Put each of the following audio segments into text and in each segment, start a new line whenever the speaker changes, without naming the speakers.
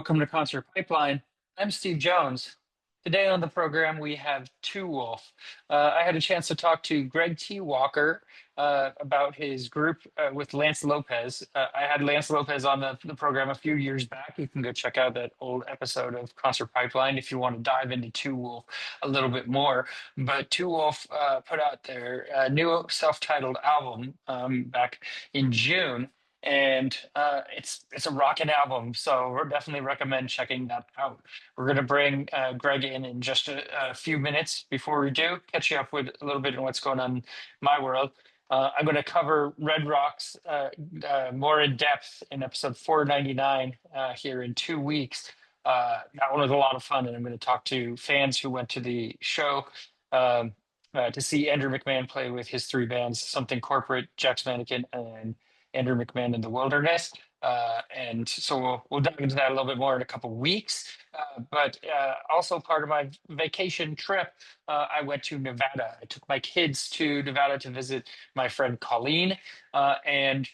Welcome to Concert Pipeline. I'm Steve Jones. Today on the program, we have Two Wolf. I had a chance to talk to Greg T. Walker about his group with Lance Lopez. I had Lance Lopez on the program a few years back. You can go check out that old episode of Concert Pipeline if you want to dive into Two Wolf a little bit more. But Two Wolf put out their new self-titled album back in June, and it's a rockin' album, so we're definitely recommend checking that out. We're going to bring Greg in just a few minutes. Before we do, catch you up with a little bit on what's going on in my world. I'm going to cover Red Rocks more in depth in episode 499 here in 2 weeks. That one was a lot of fun, and I'm going to talk to fans who went to the show to see Andrew McMahon play with his three bands, Something Corporate, Jack's Mannequin, and Andrew McMahon in the Wilderness. And so we'll dive into that a little bit more in a couple weeks. But also part of my vacation trip, I went to Nevada. I took my kids to Nevada to visit my friend Colleen and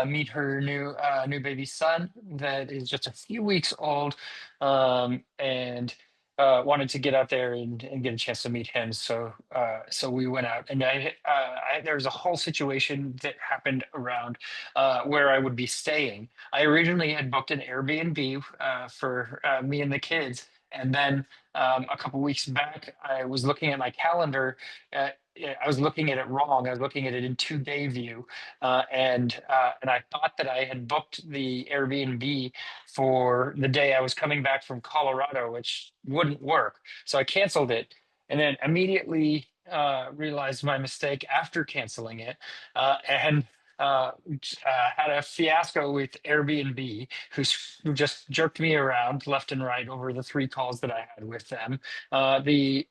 meet her new baby son that is just a few weeks old, and wanted to get out there and get a chance to meet him. So we went out, and there was a whole situation that happened around where I would be staying. I originally had booked an Airbnb for me and the kids, and then a couple weeks back, I was looking at my calendar. Yeah, I was looking at it wrong. I was looking at it in 2-day view, and I thought that I had booked the Airbnb for the day I was coming back from Colorado, which wouldn't work. So I canceled it, and then immediately realized my mistake after canceling it, and had a fiasco with Airbnb, who just jerked me around left and right over the 3 calls that I had with them. The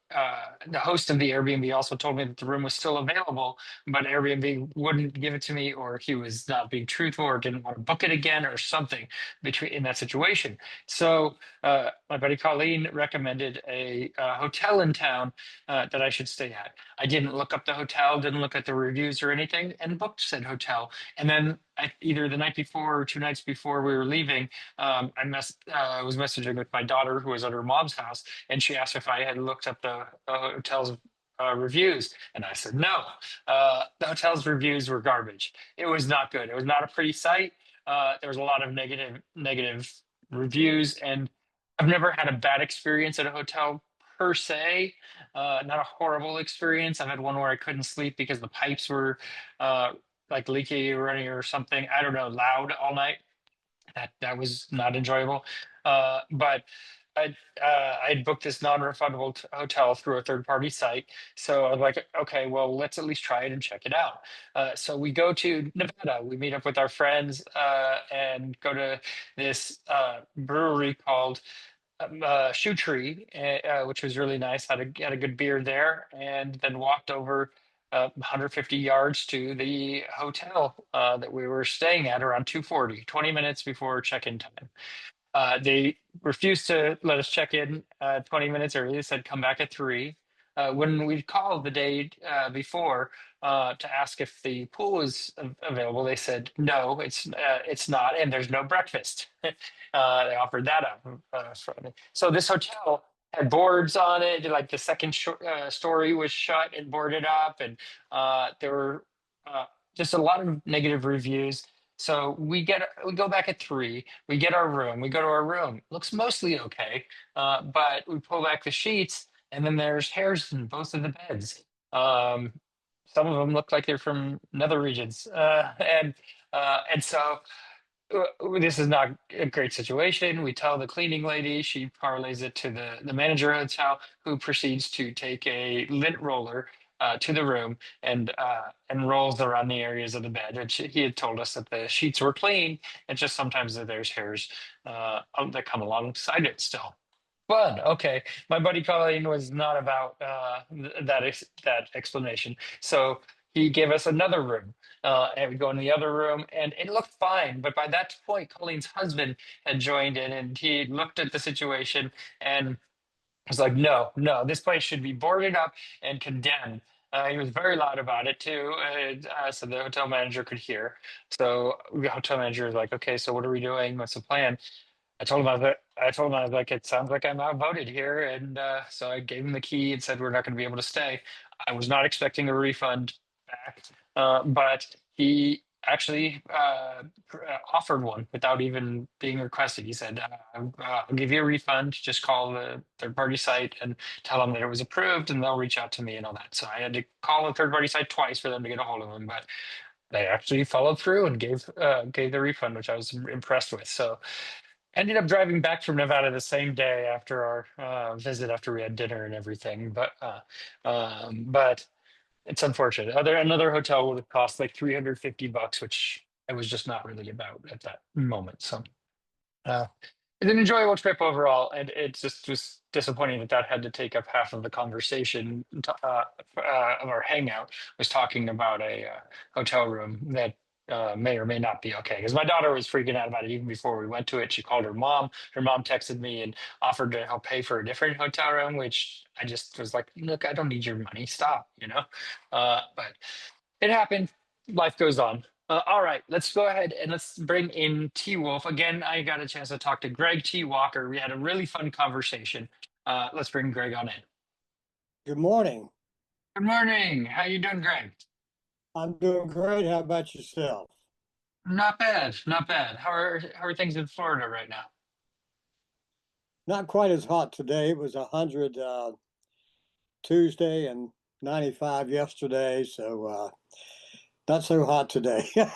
host of the Airbnb also told me that the room was still available, but Airbnb wouldn't give it to me, or he was not being truthful, or didn't want to book it again, or something between in that situation. So my buddy Colleen recommended a hotel in town that I should stay at. I didn't look up the hotel, didn't look at the reviews or anything, and booked said hotel. And then either the night before or 2 nights before we were leaving, I was messaging with my daughter who was at her mom's house, and she asked if I had looked up the hotel's reviews, and I said no. The hotel's reviews were garbage. It was not good. It was not a pretty site. There was a lot of negative reviews, and I've never had a bad experience at a hotel per se. Not a horrible experience. I've had one where I couldn't sleep because the pipes were like leaky or running or something. I don't know, loud all night. That was not enjoyable. But I'd booked this non-refundable hotel through a third-party site, so I was like, okay, well, let's at least try it and check it out. So we go to Nevada. We meet up with our friends and go to this brewery called Shoe Tree, which was really nice. Had a good beer there, and then walked over 150 yards to the hotel that we were staying at around 2:40, 20 minutes before check-in time. They refused to let us check in 20 minutes early. They said come back at 3. When we called the day before to ask if the pool was available, they said no, it's not, and there's no breakfast. They offered that up. So this hotel had boards on it, like the second story was shut and boarded up, and there were just a lot of negative reviews. So we go back at 3. We get our room. We go to our room. Looks mostly okay, but we pull back the sheets, and then there's hairs in both of the beds. Um, some of them look like they're from nether regions, and so this is not a great situation. We tell the cleaning lady. She parlays it to the manager of the hotel, who proceeds to take a lint roller to the room and rolls around the areas of the bed. And he had told us that the sheets were clean, and just sometimes that there's hairs that come alongside it still. Fun. Okay, my buddy Colleen was not about that explanation, so he gave us another room, and we go in the other room, and it looked fine. But by that point, Colleen's husband had joined in, and he looked at the situation and was like, no, no, this place should be boarded up and condemned. He was very loud about it too, so the hotel manager could hear. So the hotel manager was like, okay, so what are we doing? What's the plan? I told him I was like, it sounds like I'm outvoted here, and so I gave him the key and said we're not going to be able to stay. I was not expecting a refund back, but he actually offered one without even being requested. He said, "I'll give you a refund. Just call the third party site and tell them that it was approved, and they'll reach out to me and all that." So I had to call the third party site twice for them to get a hold of him, but they actually followed through and gave the refund, which I was impressed with. So ended up driving back from Nevada the same day after our visit, after we had dinner and everything. But it's unfortunate. Another hotel would have cost like $350, which I was just not really about at that moment. So uh, it's an enjoyable trip overall, and it just was disappointing that that had to take up half of the conversation of our hangout. Was talking about a hotel room that may or may not be okay. Because my daughter was freaking out about it even before we went to it. She called her mom. Her mom texted me and offered to help pay for a different hotel room, which I just was like, "Look, I don't need your money. Stop," you know. But it happened. Life goes on. All right, let's go ahead and let's bring in T Wolf. Again, I got a chance to talk to Greg T. Walker. We had a really fun conversation. Let's bring Greg on in.
Good morning.
Good morning. How you doing, Greg?
I'm doing great. How about yourself?
Not bad, not bad. How are things in Florida right now?
Not quite as hot today. It was 100 Tuesday and 95 yesterday, so not so hot today.
You're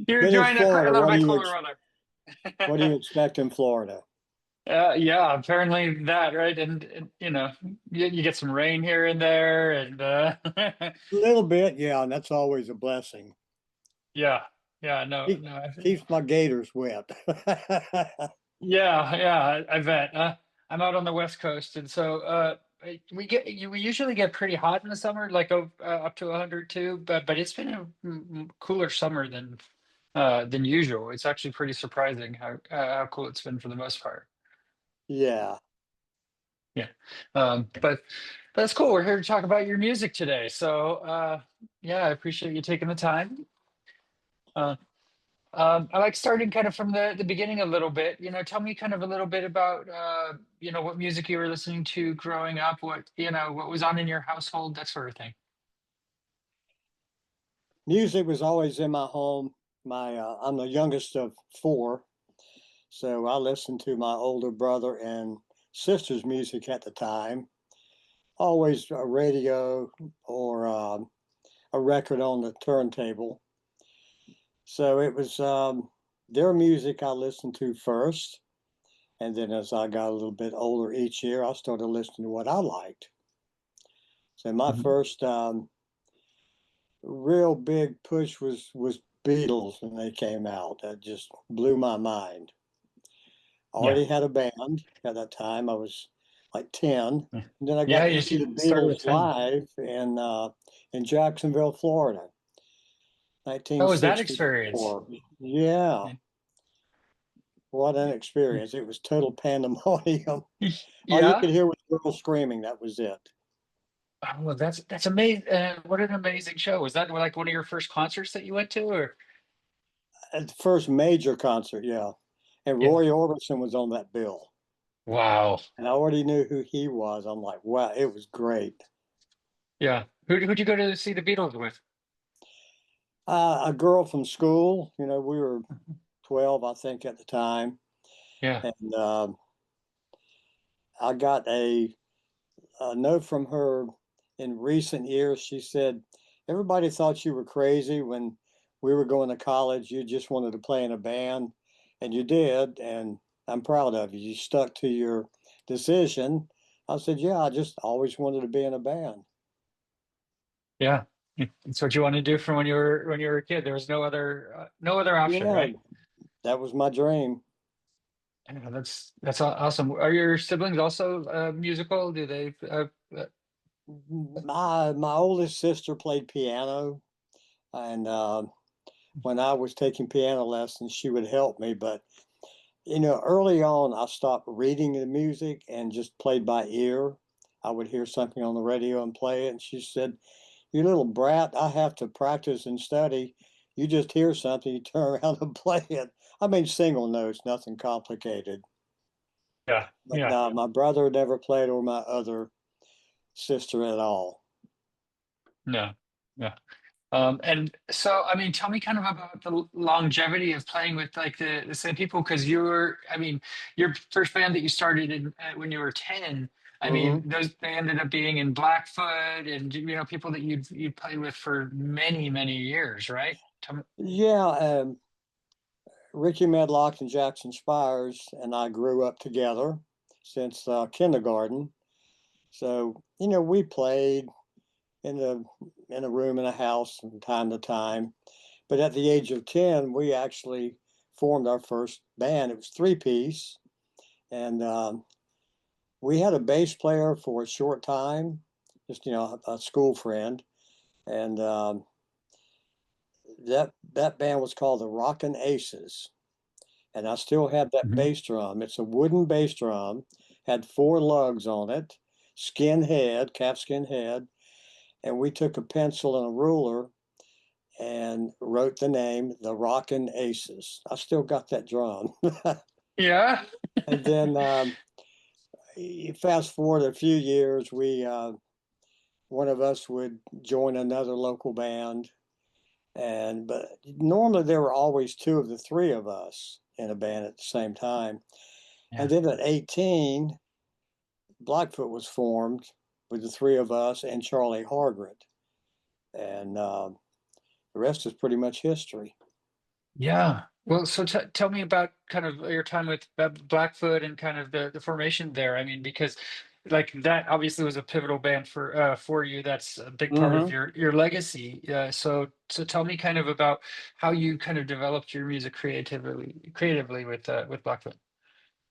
Been in
enjoying a
Florida.
little bit cooler weather.
What do you expect in Florida?
Yeah, apparently that, right? And you get some rain here and there, and
A little bit, yeah, and that's always a blessing.
yeah, yeah, no,
Keep,
no.
keeps my gators wet.
Yeah, yeah, I bet. I'm out on the West Coast, and so we usually get pretty hot in the summer, like up to 102. But it's been a cooler summer than usual. It's actually pretty surprising how cool it's been for the most part.
Yeah.
Yeah, but that's cool. We're here to talk about your music today. So yeah, I appreciate you taking the time. Uh, I like starting kind of from the beginning a little bit. Tell me kind of a little bit about what music you were listening to growing up, what was on in your household, that sort of thing.
Music was always in my home. I'm the youngest of four, so I listened to my older brother and sister's music at the time. Always a radio or a record on the turntable. So it was their music I listened to first. And then as I got a little bit older each year, I started listening to what I liked. So my
Mhm.
first real big push was Beatles when they came out. That just blew my mind. I
Yeah.
already had a band at that time. I was like 10.
Yeah,
And then I
yeah,
got to
you
see the
started with
Beatles
10.
live in Jacksonville, Florida,
How was that experience?
1964. Yeah,
Yeah.
what an experience. It was total pandemonium. All you
Yeah.
could hear was girls screaming. That was it.
Oh, well, that's amazing. What an amazing show. Was that like one of your first concerts that you went to, or?
At the first major concert, yeah. And
Yeah.
Roy Orbison was on that bill.
Wow.
And I already knew who he was. I'm like, wow, it was great.
Yeah. Who'd you go to see the Beatles with?
A girl from school, we were 12, I think, at the time.
Yeah.
And I got a note from her in recent years. She said, everybody thought you were crazy when we were going to college. You just wanted to play in a band, and you did. And I'm proud of you. You stuck to your decision. I said, yeah, I just always wanted to be in a band.
Yeah. That's what you wanted to do from when you were a kid. There was no other option,
Yeah,
right?
that was my dream.
Yeah, that's awesome. Are your siblings also musical? Do they
My oldest sister played piano, and when I was taking piano lessons, she would help me. But early on, I stopped reading the music and just played by ear. I would hear something on the radio and play it. And she said, "You little brat, I have to practice and study. You just hear something, you turn around and play it." I mean, single notes, nothing complicated.
Yeah,
But
yeah,
no, my brother never played, or my other sister at all.
no, yeah. And so, I mean, tell me kind of about the longevity of playing with like the same people, because you were, I mean, your first band that you started in when you were 10, I mean,
Hmm.
those they ended up being in Blackfoot and people that you played with for many, many years, right? Tell me,
Yeah, Ricky Medlock and Jackson Spires and I grew up together since kindergarten. So, we played in the in a room in a house from time to time. But at the age of 10, we actually formed our first band. It was three-piece, and we had a bass player for a short time, just a school friend, and that band was called the Rockin' Aces. And I still have that
Mhm.
bass drum. It's a wooden bass drum, had four lugs on it, skin head, calfskin head, and we took a pencil and a ruler and wrote the name, the Rockin' Aces. I still got that drum.
Yeah.
And then you fast forward a few years, we one of us would join another local band, and but normally there were always two of the three of us in a band at the same time. And
Yeah.
then at 18, Blackfoot was formed with the three of us and Charlie Hargret, and the rest is pretty much history.
Yeah. Well, so t tell me about kind of your time with Blackfoot and kind of the formation there. I mean, because like that obviously was a pivotal band for you. That's a big part of
Hmm.
your legacy. So tell me kind of about how you kind of developed your music creatively with Blackfoot.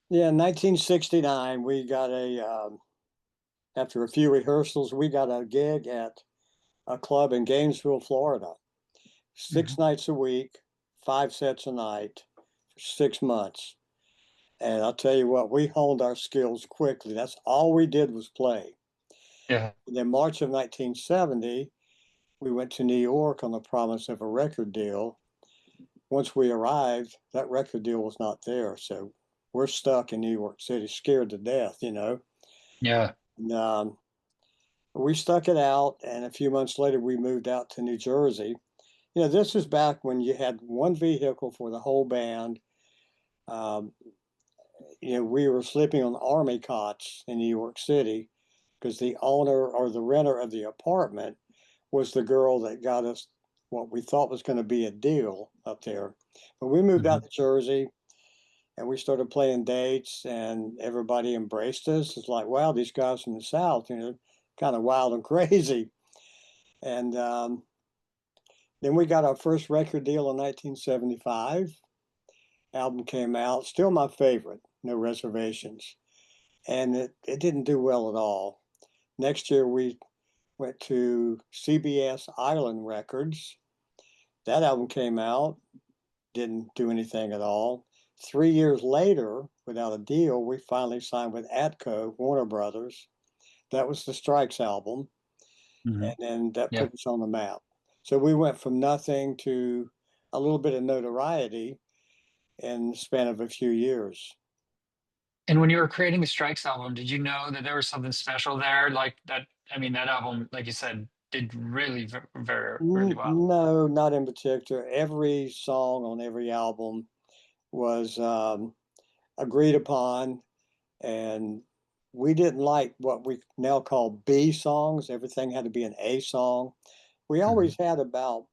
Yeah, in 1969, we got after a few rehearsals, we got a gig at a club in Gainesville, Florida.
Hmm.
6 nights a week, 5 sets a night for 6 months. And I'll tell you what, we honed our skills quickly. That's all we did was play.
Yeah.
And then March of 1970, we went to New York on the promise of a record deal. Once we arrived, that record deal was not there. So we're stuck in New York City, scared to death.
Yeah.
And, we stuck it out. And a few months later, we moved out to New Jersey. This is back when you had one vehicle for the whole band. Um, we were sleeping on army cots in New York City because the owner or the renter of the apartment was the girl that got us what we thought was going to be a deal up there. But we moved out
Hmm.
to Jersey and we started playing dates, and everybody embraced us. It's like, wow, these guys from the South, kind of wild and crazy. And then we got our first record deal in 1975. Album came out, still my favorite, No Reservations. And it didn't do well at all. Next year, we went to CBS Island Records. That album came out, didn't do anything at all. 3 years later, without a deal, we finally signed with Atco, Warner Brothers. That was the Strikes album,
Hmm.
and then that
Yeah.
put us on the map. So we went from nothing to a little bit of notoriety in the span of a few years.
And when you were creating the Strikes album, did you know that there was something special there? Like that, I mean, that album, like you said, did really very, really well.
No, not in particular. Every song on every album was agreed upon, and we didn't like what we now call B songs. Everything had to be an A song. We
Hmm.
always had about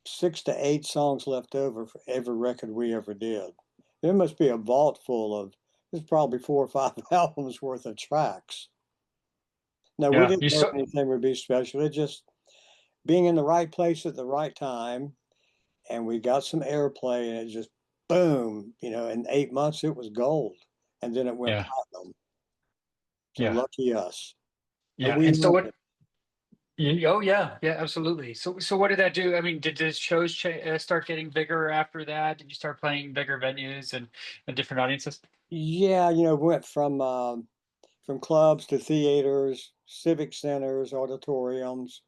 6 to 8 songs left over for every record we ever did. There must be a vault full of, there's probably 4 or 5 albums worth of tracks. No, we
Yeah.
didn't
You
know
so
anything would be special. It just being in the right place at the right time, and we got some airplay, and it just boom, in 8 months it was gold, and then it went
yeah,
platinum. So
yeah,
lucky us. But
yeah.
we
And so
loved
what?
it.
Oh yeah, yeah, absolutely. So what did that do? I mean, did the shows start getting bigger after that? Did you start playing bigger venues and different audiences?
Yeah, went from clubs to theaters, civic centers, auditoriums,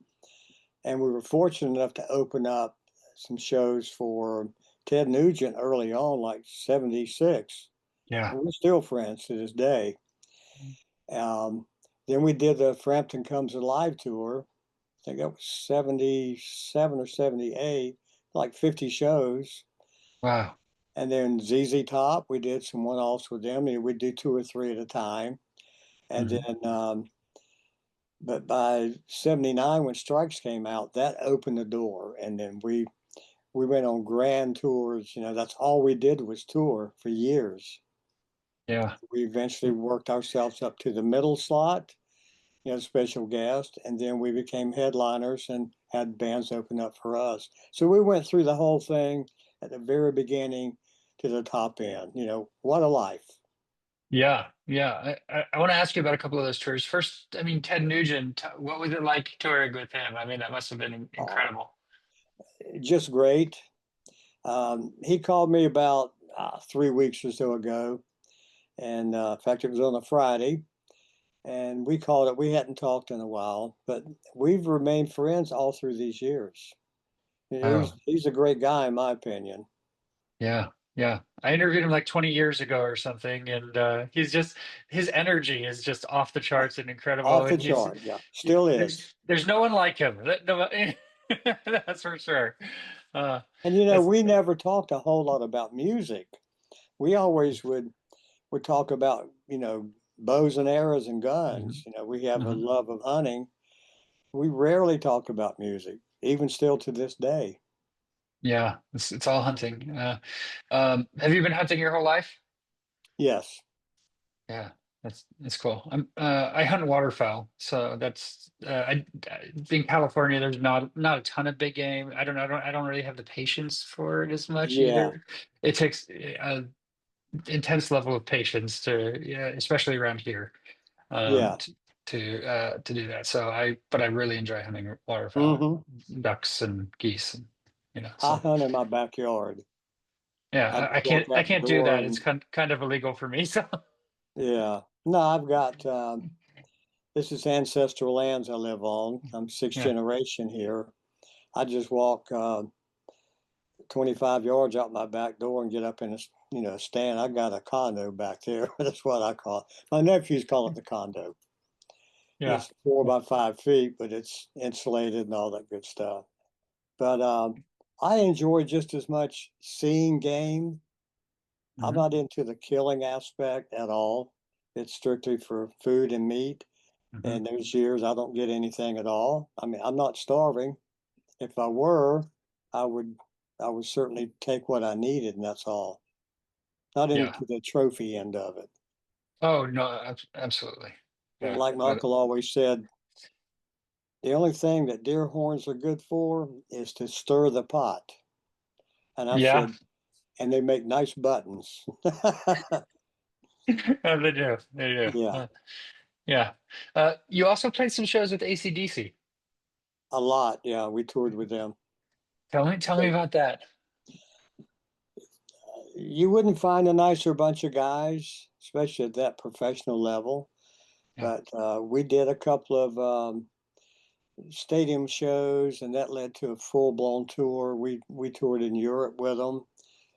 and we were fortunate enough to open up some shows for Ted Nugent early on, like 76.
Yeah.
And we're still friends to this day. Um, then we did the Frampton Comes Alive tour. I think that was 77 or 78, like 50 shows.
Wow.
And then ZZ Top, we did some one-offs with them. And we'd do two or three at a time. And
Hmm.
then, but by 79, when Strikes came out, that opened the door. And then we went on grand tours. That's all we did was tour for years.
Yeah.
We eventually worked ourselves up to the middle slot, special guest, and then we became headliners and had bands open up for us. So we went through the whole thing at the very beginning to the top end. What a life.
Yeah. Yeah. I want to ask you about a couple of those tours. First, I mean, Ted Nugent, what was it like touring with him? I mean, that must have been
Oh,
incredible.
just great. He called me about 3 weeks or so ago, and in fact, it was on a Friday, and we called it. We hadn't talked in a while, but we've remained friends all through these years.
Oh,
He's a great guy, in my opinion.
yeah. Yeah. I interviewed him like 20 years ago or something, and his energy is just off the charts and incredible.
Off the
And
chart, yeah, still is.
there's no one like him. That's for sure. Uh,
And
that's
we never talked a whole lot about music. We always would talk about bows and arrows and guns.
Mhm.
We have a
Mhm.
love of hunting. We rarely talk about music, even still to this day.
Yeah, it's all hunting. Have you been hunting your whole life?
Yes,
Yeah, that's cool. I hunt waterfowl, so that's in California. There's not a ton of big game. I don't really have the patience for it as much
yeah,
either. It takes a intense level of patience to, yeah, especially around here,
yeah.
to do that. But I really enjoy hunting waterfowl,
Hmm.
ducks and geese, and
I
so.
hunt in my backyard.
Yeah,
I just walk
I
out the
can't do
door
that. It's
and
kind of illegal for me. So
yeah. No, I've got this is ancestral lands I live on. I'm sixth
yeah,
generation here. I just walk 25 yards out my back door and get up in a stand. I got a condo back there. That's what I call it. My nephews call it the condo.
yeah.
It's 4 by 5 feet, but it's insulated and all that good stuff. But I enjoy just as much seeing game. I'm
Hmm.
not into the killing aspect at all. It's strictly for food and meat.
Hmm.
And those years I don't get anything at all. I mean, I'm not starving. If I were, I would I would certainly take what I needed, and that's all. Not
Yeah.
into the trophy end of it.
Oh no, absolutely. Yeah.
Like my uncle always said, the only thing that deer horns are good for is to stir the pot. And I
Yeah,
said, and they make nice buttons.
they do. They do.
Yeah,
Yeah. You also played some shows with AC/DC.
a lot. Yeah, we toured with them.
Tell me
So
about that.
you wouldn't find a nicer bunch of guys, especially at that professional level.
Yeah.
But we did a couple of stadium shows, and that led to a full blown tour. We toured in Europe with them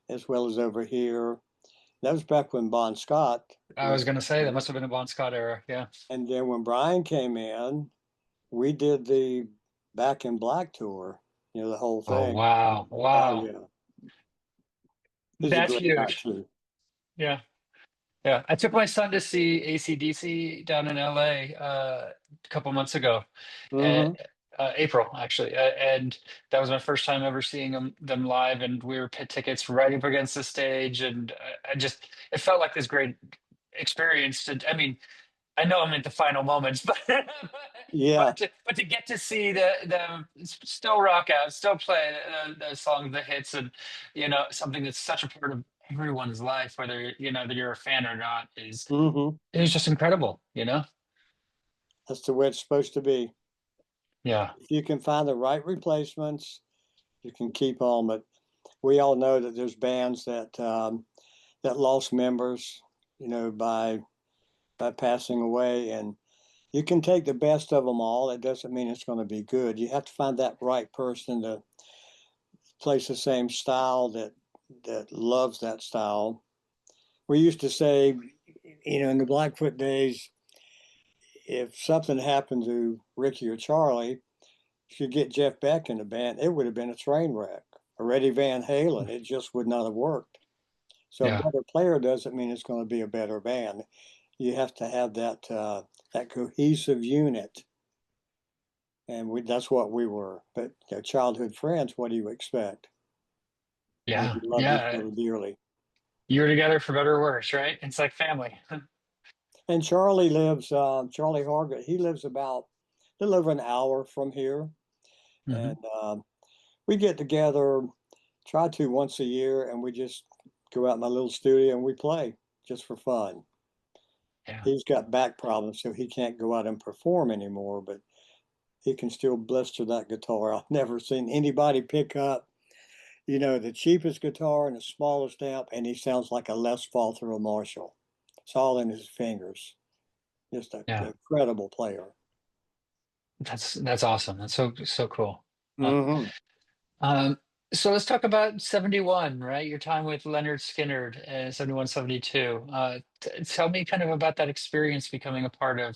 as well as over here. That was back when Bon Scott
I was
was
gonna say that
here.
must have been a Bon Scott era. Yeah.
And then when Brian came in, we did the Back in Black tour, the whole
Oh
thing.
wow.
Oh,
Wow.
yeah. He's a
That's
great guy,
huge.
too.
Yeah. Yeah. I took my son to see AC/DC down in LA a couple months ago, and
Hmm.
April actually, and that was my first time ever seeing them live, and we were pit tickets right up against the stage, and I just it felt like this great experience. I mean, I know I'm at the final moments, but
Yeah.
but to get to see the still rock out, still play the songs, the hits, and something that's such a part of everyone's life, whether that you're a fan or not,
Hmm.
is just incredible. You know?
That's the way it's supposed to be.
Yeah.
If you can find the right replacements, you can keep on. But we all know that there's bands that lost members, by passing away, and you can take the best of them all. It doesn't mean it's going to be good. You have to find that right person to place the same style that that loves that style. We used to say, in the Blackfoot days, if something happened to Ricky or Charlie, if you get Jeff Beck in the band, it would have been a train wreck. Or Eddie Van Halen, it just would not have worked. So a
Yeah.
better player doesn't mean it's going to be a better band. You have to have that cohesive unit, and that's what we were. But childhood friends, what do you expect? We
Yeah.
loved each
Yeah.
other dearly.
You're together for better or worse, right? It's like family.
And Charlie lives, Charlie Hargett, he lives about a little over an hour from here. And
Hmm.
we get together, try to once a year, and we just go out in my little studio and we play just for fun.
Yeah.
He's got back problems, so he can't go out and perform anymore, but he can still blister that guitar. I've never seen anybody pick up, the cheapest guitar and the smallest amp, and he sounds like a Les Paul through a Marshall. It's all in his fingers. Just an
Yeah.
incredible player.
That's awesome. That's so cool. Uh,
Hmm.
um, so let's talk about 71, right? Your time with Lynyrd Skynyrd and 71, 72. Tell me kind of about that experience becoming a part of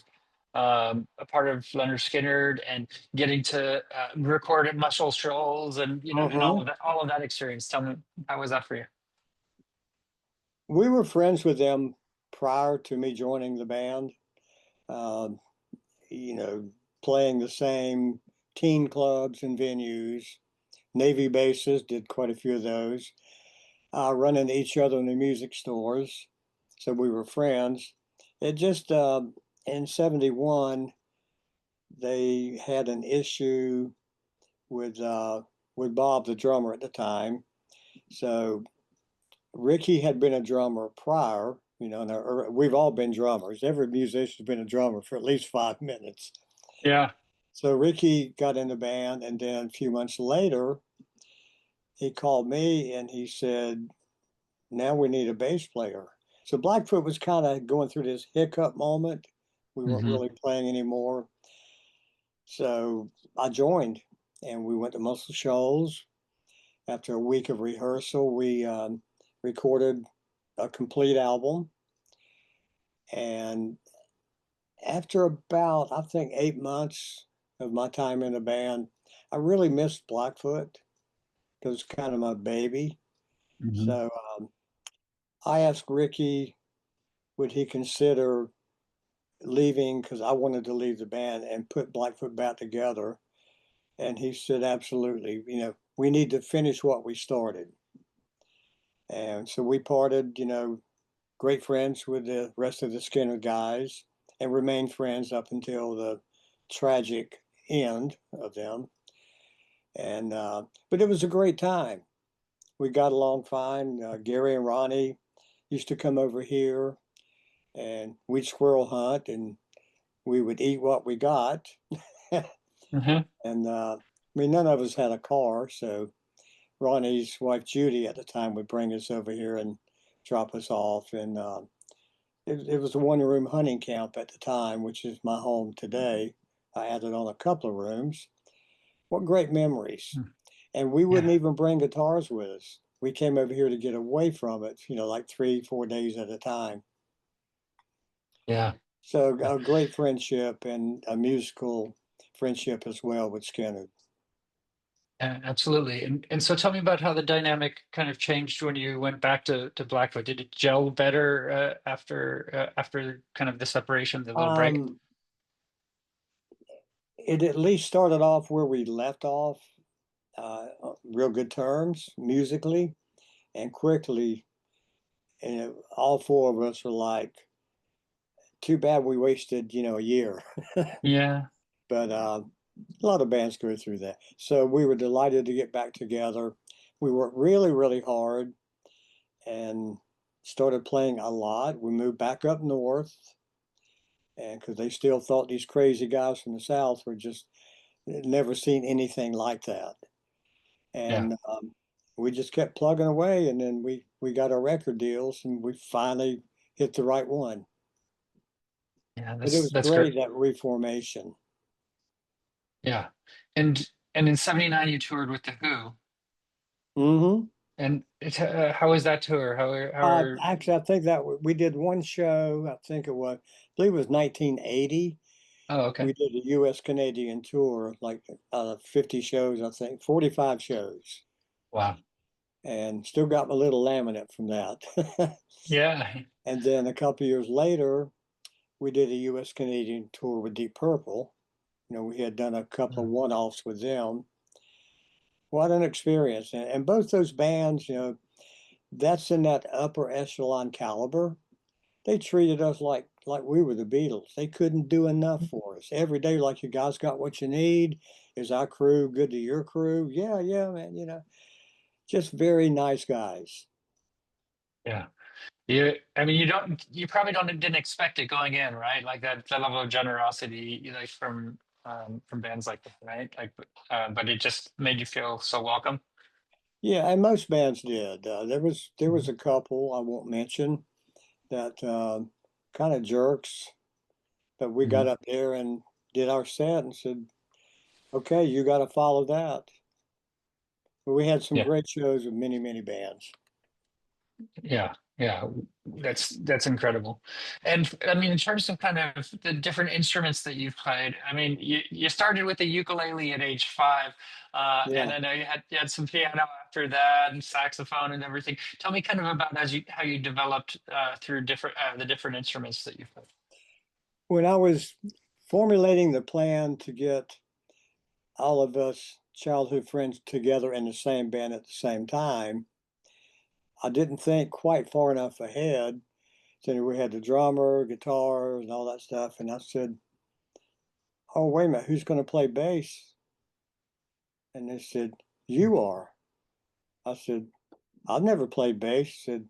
Lynyrd Skynyrd and getting to record at Muscle Shoals and and
Hmm.
all of that experience. Tell me, how was that for you?
We were friends with them prior to me joining the band. Um, you know, Playing the same teen clubs and venues. Navy bases, did quite a few of those. Running each other in the music stores. So we were friends. It just, in 71, they had an issue with, with Bob, the drummer at the time. So Ricky had been a drummer prior, and we've all been drummers. Every musician's been a drummer for at least 5 minutes.
Yeah.
So Ricky got in the band, and then a few months later, he called me and he said, "Now we need a bass player." So Blackfoot was kind of going through this hiccup moment. We weren't
Hmm.
really playing anymore. So I joined, and we went to Muscle Shoals. After a week of rehearsal, we recorded a complete album. And after about, I think, 8 months of my time in the band, I really missed Blackfoot because it's kind of my baby.
Hmm.
So I asked Ricky, would he consider leaving, because I wanted to leave the band and put Blackfoot back together. And he said, absolutely, we need to finish what we started. And so we parted, great friends with the rest of the Skinner guys and remained friends up until the tragic end of them. And but it was a great time. We got along fine. Gary and Ronnie used to come over here, and we'd squirrel hunt, and we would eat what we got.
Hmm.
And I mean, none of us had a car, so Ronnie's wife Judy at the time would bring us over here and drop us off. And it was a one-room hunting camp at the time, which is my home today. I added on a couple of rooms. What great memories! And we wouldn't
Yeah.
even bring guitars with us. We came over here to get away from it, like 3, 4 days at a time.
Yeah.
So a great friendship and a musical friendship as well with Skinner.
Absolutely. And so tell me about how the dynamic kind of changed when you went back to Blackfoot. Did it gel better after kind of the separation, the little break?
Um, it at least started off where we left off, real good terms musically, and quickly, all four of us were like, too bad we wasted, a year.
Yeah.
But a lot of bands go through that. So we were delighted to get back together. We worked really, really hard and started playing a lot. We moved back up north, and because they still thought these crazy guys from the South were just never seen anything like that.
Yeah.
And we just kept plugging away, and then we got our record deals, and we finally hit the right one.
Yeah.
But it
That's
was
that's great.
great, that reformation.
Yeah. And in 79 you toured with the Who.
Hmm.
And how was that tour? How are,
Actually, I think that we did one show. I believe it was 1980.
oh, okay.
We did a U.S. Canadian tour, like 50 shows, I think, 45 shows,
Wow.
and still got my little laminate from that.
Yeah.
And then a couple years later, we did a U.S. Canadian tour with Deep Purple. We had done a couple of
Mm.
one-offs with them. What an experience! And both those bands, that's in that upper echelon caliber. They treated us like we were the Beatles. They couldn't do enough for us. Every day, like, you guys got what you need. Is our crew good to your crew? Yeah, yeah, man. Just very nice guys.
Yeah. I mean, you probably didn't expect it going in, right? Like that level of generosity, like from bands like that, right? Like, but it just made you feel so welcome.
Yeah, and most bands did. There was
Mhm.
a couple I won't mention that kind of jerks, but we got
Mhm.
up there and did our set and said, "Okay, you got to follow that." But we had some
Yeah.
great shows with many, many bands.
Yeah, yeah, that's incredible. And I mean, in terms of kind of the different instruments that you've played, I mean, you started with the ukulele at age 5, and
Yeah.
I know you had some piano after that and saxophone and everything. Tell me kind of about how you developed through the different instruments that you've played.
When I was formulating the plan to get all of us childhood friends together in the same band at the same time, I didn't think quite far enough ahead. So we had the drummer, guitar, and all that stuff. And I said, "Oh, wait a minute, who's going to play bass?" And they said, "You are." I said, "I've never played bass." He said,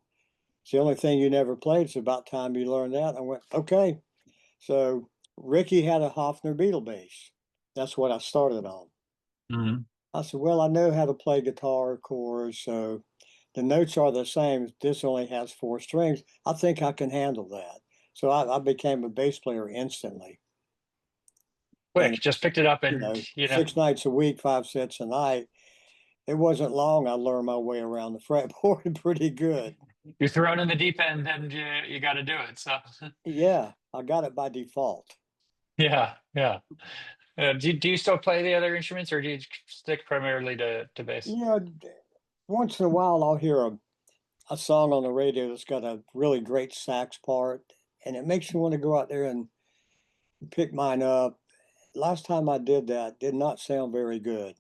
"It's the only thing you never played. It's about time you learned that." I went, "Okay." So Ricky had a Hofner Beetle bass. That's what I started on.
Mhm.
I said, "Well, I know how to play guitar chords, so the notes are the same. This only has four strings. I think I can handle that." So I became a bass player instantly.
Quick,
And,
just picked it up and
6 nights a week, 5 sets a night. It wasn't long. I learned my way around the fretboard pretty good.
you're thrown in the deep end, and you got to do it. So
Yeah, I got it by default.
yeah, yeah. Do you still play the other instruments, or do you stick primarily to bass?
Yeah, once in a while I'll hear a song on the radio that's got a really great sax part, and it makes me want to go out there and pick mine up. Last time I did that, did not sound very good.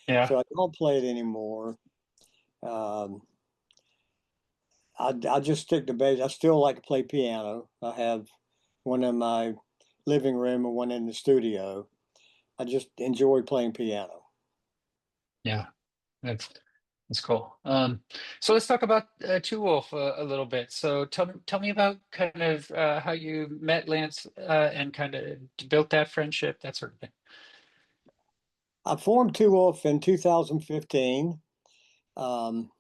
Yeah,
So I don't play it anymore. Um, I just stick to bass. I still like to play piano. I have one in my living room and one in the studio. I just enjoy playing piano.
yeah, that's that's cool. So let's talk about Two Wolf a little bit. So tell me about kind of how you met Lance and kind of built that friendship, that sort of thing.
I formed Two Wolf in 2015. Um,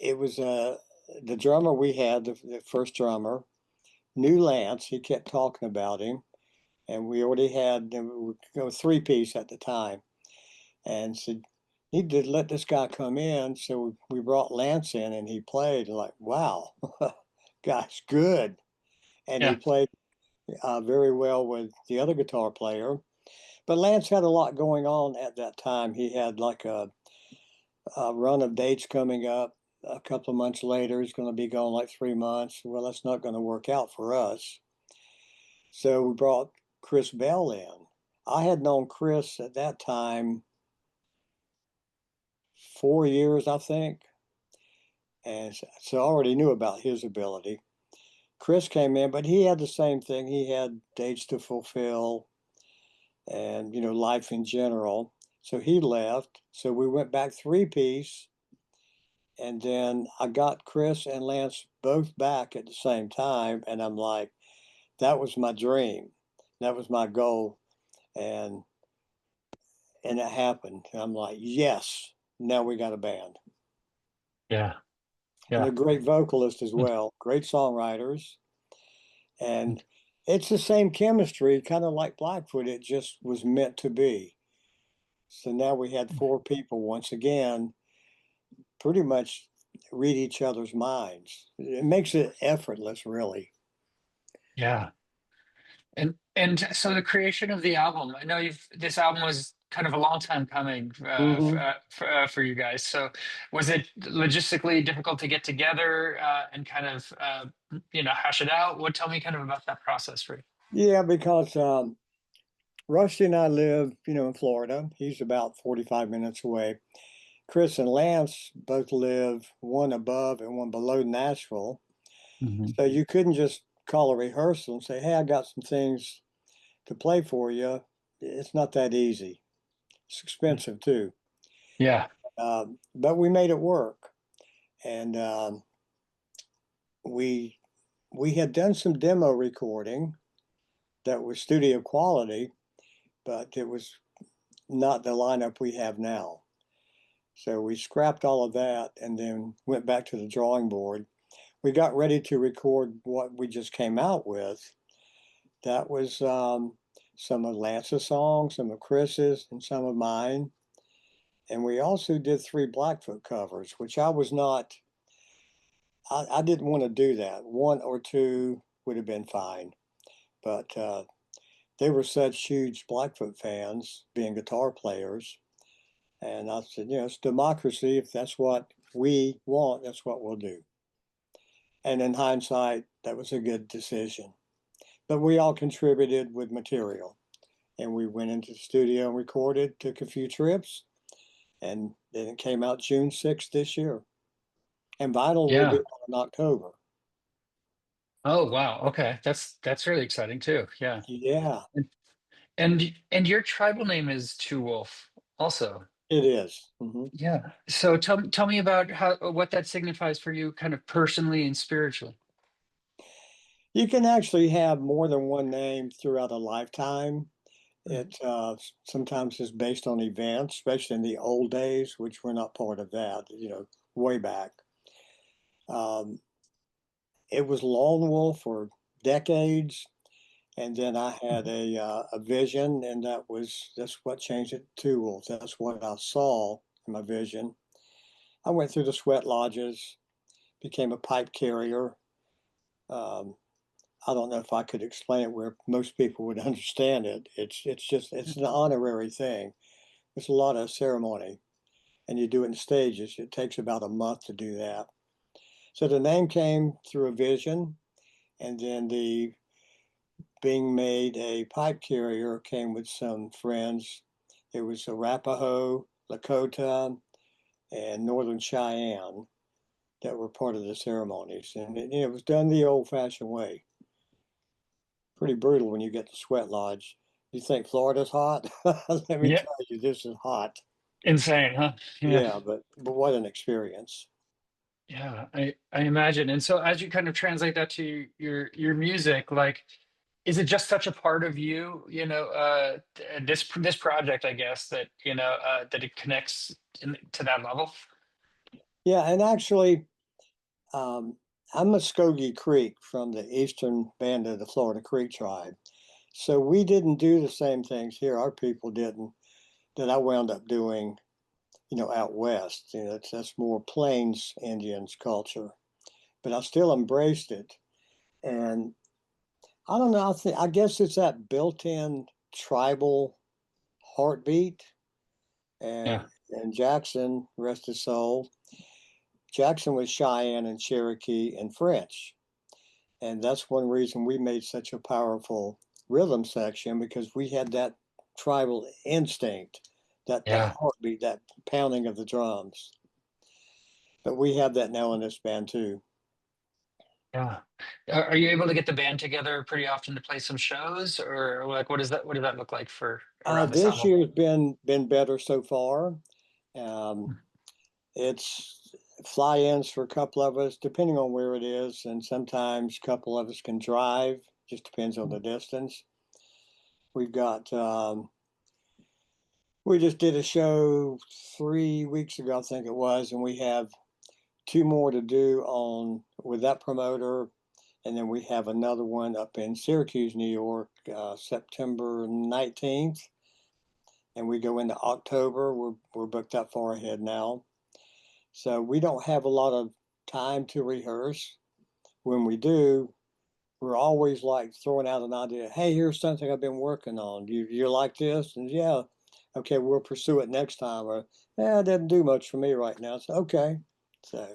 it was the drummer we had, the first drummer, knew Lance. He kept talking about him, and we already had three-piece at the time, and said, "Need to let this guy come in." So we brought Lance in, and he played. Like, wow, guy's good, and he
Yeah,
played very well with the other guitar player. But Lance had a lot going on at that time. He had like a run of dates coming up. A couple of months later, he's going to be gone like 3 months. Well, that's not going to work out for us. So we brought Chris Bell in. I had known Chris at that time 4 years, I think, and so I already knew about his ability. Chris came in, but he had the same thing. He had dates to fulfill and, life in general. So he left. So we went back three-piece, and then I got Chris and Lance both back at the same time, and I'm like, that was my dream. That was my goal. And it happened. And I'm like, yes, now we got a band.
yeah,
And
yeah.
they're great vocalists as well, great songwriters. And it's the same chemistry, kind of like Blackfoot. It just was meant to be. So now we had four people once again pretty much read each other's minds. It makes it effortless, really.
Yeah. And so the creation of the album, I know this album was kind of a long time coming
Hmm.
for you guys. So was it logistically difficult to get together and kind of hash it out? Tell me kind of about that process for you.
Yeah, because Rusty and I live, in Florida. He's about 45 minutes away. Chris and Lance both live one above and one below Nashville.
Mhm.
So you couldn't just call a rehearsal and say, "Hey, I got some things to play for you." It's not that easy. It's expensive too.
Yeah.
But we made it work. And we we had done some demo recording that was studio quality, but it was not the lineup we have now. So we scrapped all of that and then went back to the drawing board. We got ready to record what we just came out with. That was some of Lance's songs, some of Chris's, and some of mine. And we also did three Blackfoot covers, which I didn't want to do that. One or two would have been fine. But they were such huge Blackfoot fans, being guitar players. And I said, it's democracy. If that's what we want, that's what we'll do. And in hindsight, that was a good decision. But we all contributed with material. And we went into the studio and recorded, took a few trips, and then it came out June 6th this year. And vinyl will be
Yeah.
out in October.
Oh, wow. Okay. That's really exciting too. Yeah.
Yeah,
And your tribal name is Two Wolf also.
it is. Mm-hmm.
Yeah. So tell me about what that signifies for you kind of personally and spiritually.
You can actually have more than one name throughout a lifetime. It sometimes is based on events, especially in the old days, which we're not part of that, way back. Um, it was Lone Wolf for decades, and then I had a vision, and that's what changed it to Wolf. That's what I saw in my vision. I went through the sweat lodges, became a pipe carrier. Um, I don't know if I could explain it where most people would understand it. It's an honorary thing. There's a lot of ceremony, and you do it in stages. It takes about a month to do that. So the name came through a vision, and then the being made a pipe carrier came with some friends. It was Arapaho, Lakota, and Northern Cheyenne that were part of the ceremonies, and it was done the old-fashioned way. Pretty brutal when you get to Sweat Lodge. You think Florida's hot? Let me
Yeah.
tell you, this is hot.
Insane, huh? Yeah.
Yeah, but what an experience.
Yeah, I imagine. And so as you kind of translate that to your music, like, is it just such a part of you, this project, I guess, that that it connects to that level?
Yeah, and actually, um, I'm Muskogee Creek from the eastern band of the Florida Creek tribe. So we didn't do the same things here. Our people didn't that I wound up doing, out west. That's more Plains Indians culture. But I still embraced it. And I don't know, I guess it's that built-in tribal heartbeat.
Yeah.
And Jackson, rest his soul, Jackson was Cheyenne and Cherokee and French. And that's one reason we made such a powerful rhythm section because we had that tribal instinct, that
Yeah.
heartbeat, that pounding of the drums. But we have that now in this band too.
Yeah. Are you able to get the band together pretty often to play some shows, or like what does that look like for around this
This
album?
year's been better so far. Um, it's fly-ins for a couple of us, depending on where it is, and sometimes a couple of us can drive. Just depends on the distance. We've got we just did a show 3 weeks ago, I think it was, and we have two more to do on with that promoter, and then we have another one up in Syracuse, New York, September 19th, and we go into October. We're booked that far ahead now. So we don't have a lot of time to rehearse. When we do, we're always like throwing out an idea. Hey, here's something I've been working on. You like this? And yeah, okay, we'll pursue it next time. Or yeah, it doesn't do much for me right now. So okay. So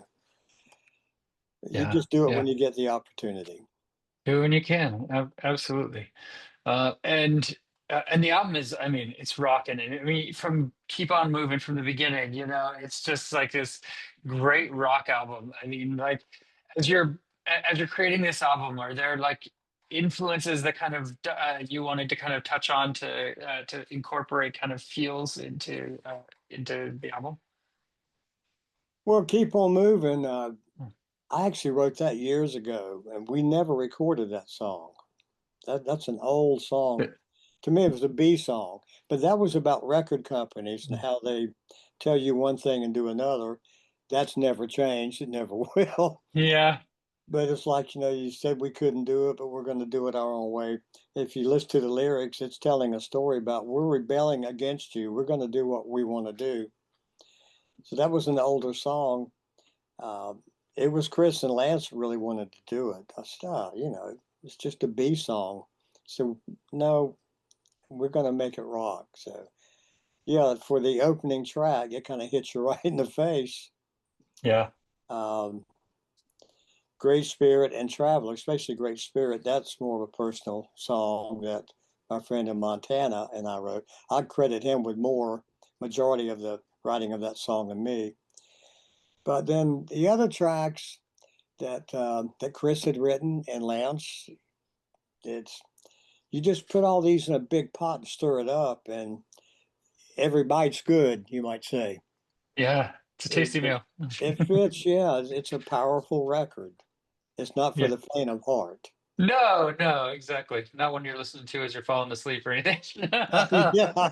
you
Yeah.
just do it
Yeah.
when you get the opportunity.
Do when you can. Absolutely. And the album is, I mean, it's rocking. And I mean, from Keep On Moving from the beginning, it's just like this great rock album. I mean, like as you're as you're creating this album, are there like influences that kind of you wanted to kind of touch on to incorporate kind of feels into the album?
Well, keep on moving.
Hmm.
I actually wrote that years ago, and we never recorded that song. That's an old song. To me, it was a B song, but that was about record companies and how they tell you one thing and do another. That's never changed. It never will.
Yeah,
But it's like, you said we couldn't do it, but we're going to do it our own way. If you listen to the lyrics, it's telling a story about we're rebelling against you. We're going to do what we want to do. So that was an older song. Um, it was Chris and Lance really wanted to do it. I said, it's just a B song. So no, we're going to make it rock. So yeah, for the opening track, it kind of hits you right in the face.
yeah,
Um, Great Spirit and Traveler, especially Great Spirit, that's more of a personal song that my friend in Montana and I wrote. I'd credit him with more majority of the writing of that song than me. But then the other tracks that Chris had written and Lance, it's you just put all these in a big pot and stir it up, and every bite's good, you might say.
yeah. It's a
It
tasty
it,
meal.
it fits, yeah. It's a powerful record. It's not for
Yeah.
the faint of heart.
No, no, exactly. Not when you're listening to as you're falling asleep or anything.
Yeah,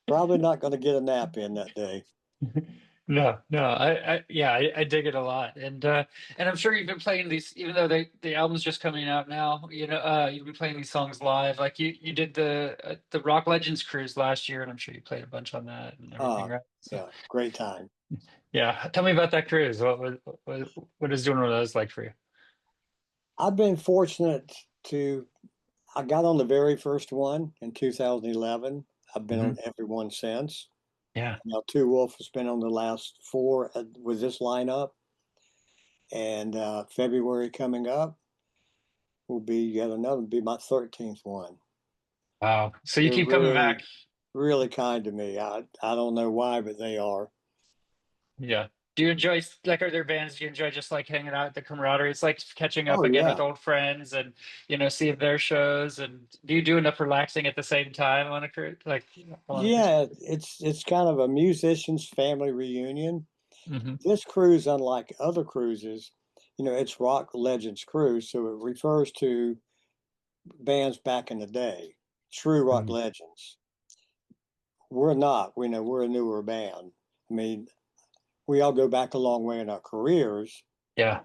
probably not going to get a nap in that day.
No, no, yeah, I dig it a lot, and I'm sure you've been playing these, even though the album's just coming out now. You've been playing these songs live, like you did the Rock Legends cruise last year, and I'm sure you played a bunch on that and everything,
Uh,
right? So,
yeah, great time.
yeah, tell me about that cruise. What is doing one of those like for you?
I've been fortunate to, I got on the very first one in 2011. I've been
Hmm.
on every one since.
Yeah.
Now, Two Wolf has been on the last four with this lineup, and February coming up will be yet another, be my 13th one.
Wow. So you
They're
keep coming back.
really, really kind to me. I don't know why, but they are.
Yeah. Do you enjoy like are there bands you enjoy just like hanging out, the camaraderie? It's like catching up
Oh
again with
yeah,
old friends and seeing their shows. And do you do enough relaxing at the same time on a cruise? Like on a cruise?
yeah. It's kind of a musician's family reunion.
Hmm.
This cruise, unlike other cruises, it's Rock Legends Cruise, so it refers to bands back in the day, true rock
Hmm.
legends. We're not. We know we're a newer band. I mean, we all go back a long way in our careers,
Yeah.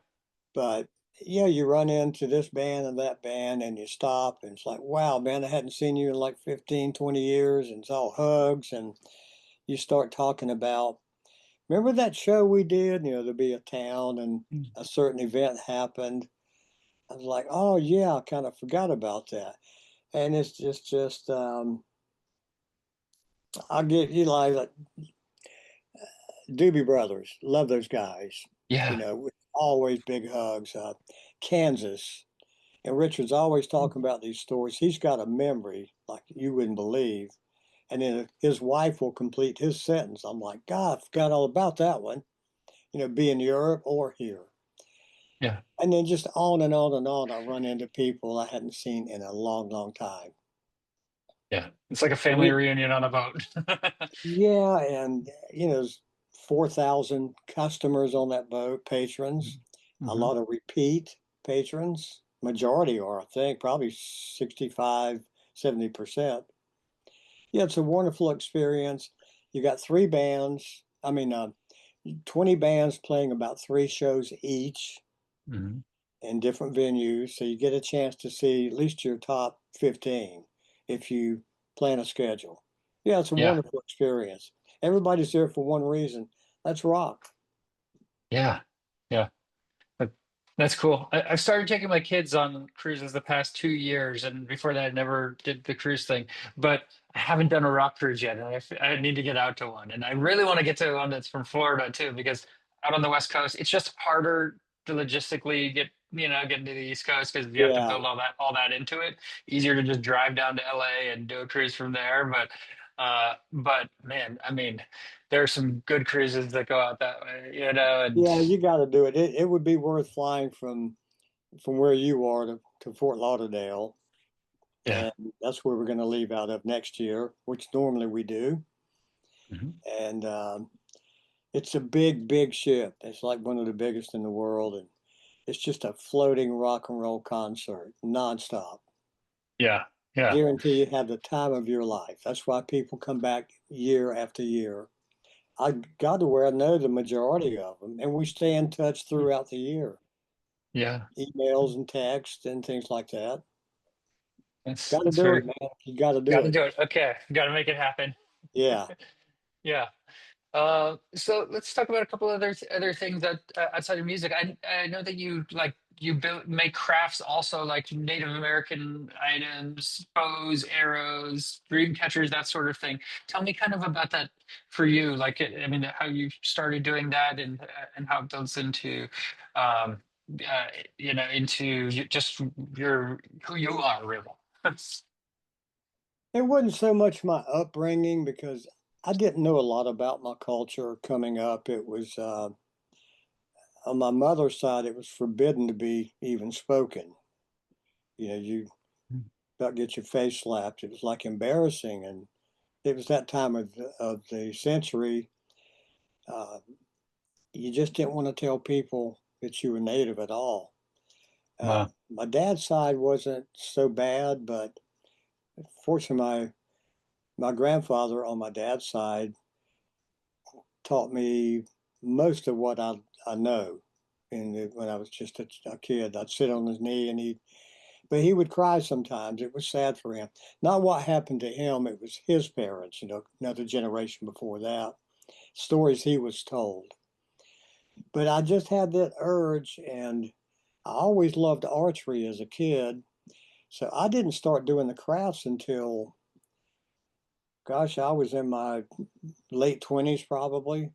but yeah, you run into this band and that band and you stop and it's like, wow, man, I hadn't seen you in like 15, 20 years. And it's all hugs. And you start talking about, remember that show we did? There'll be a town and a certain event happened. I was like, oh yeah, I kind of forgot about that. And it's just I'll give you like Doobie Brothers. Love those guys.
Yeah.
With always big hugs. Kansas. And Richard's always talking about these stories. He's got a memory like you wouldn't believe. And then his wife will complete his sentence. I'm like, God, I forgot all about that one. Be in Europe or here.
Yeah.
And then just on and on and on, I run into people I hadn't seen in a long, long time.
Yeah. It's like a
And
family reunion on a boat.
yeah, and 4,000 customers on that boat, patrons, a
Hmm.
lot of repeat patrons. Majority are, I think, probably 65, 70%. Yeah, it's a wonderful experience. You got three bands, 20 bands playing about three shows each
Hmm.
in different venues. So you get a chance to see at least your top 15 if you plan a schedule. Yeah, it's a
Yeah.
wonderful experience. Everybody's there for one reason. That's rock.
Yeah. Yeah. But that's cool. I've started taking my kids on cruises the past 2 years, and before that, I never did the cruise thing. But I haven't done a rock cruise yet, and I need to get out to one. And I really want to get to one that's from Florida too, because out on the West Coast, it's just harder to logistically get into the East Coast because you have to
Yeah,
build all that into it. Easier to just drive down to LA and do a cruise from there. But man, I mean, there are some good cruises that go out that way, and
yeah, you got to do it. It would be worth flying from where you are to Fort Lauderdale,
yeah.
and that's where we're going to leave out of next year, which normally we do.
Mhm.
And it's a big, big ship. It's like one of the biggest in the world, and it's just a floating rock and roll concert nonstop.
Yeah, yeah.
Guarantee you have the time of your life. That's why people come back year after year. I got to where I know the majority of them, and we stay in touch throughout the year,
Yeah,
emails and texts and things like that.
that's
Got to
that's
do
very
it, man. You got to
got
do
to
it.
do it. Okay, got to make it happen.
Yeah.
Yeah. So let's talk about a couple other things that outside of music. I know that you build make crafts also like Native American items, bows, arrows, dream catchers, that sort of thing. Tell me kind of about that for you. Like, I mean, how you started doing that and how it builds into, um, just your who you are, really.
It wasn't so much my upbringing because I didn't know a lot about my culture coming up. It was on my mother's side, it was forbidden to be even spoken. You about get your face slapped. It was like embarrassing, and it was that time of the century. Uh, you just didn't want to tell people that you were native at all.
Wow.
My dad's side wasn't so bad, but fortunately, my grandfather on my dad's side taught me most of what I know. And when I was just a kid, I'd sit on his knee but he would cry sometimes. It was sad for him. Not what happened to him, it was his parents, another generation before that, stories he was told. But I just had that urge, and I always loved archery as a kid. So I didn't start doing the crafts until, gosh, I was in my late 20s probably.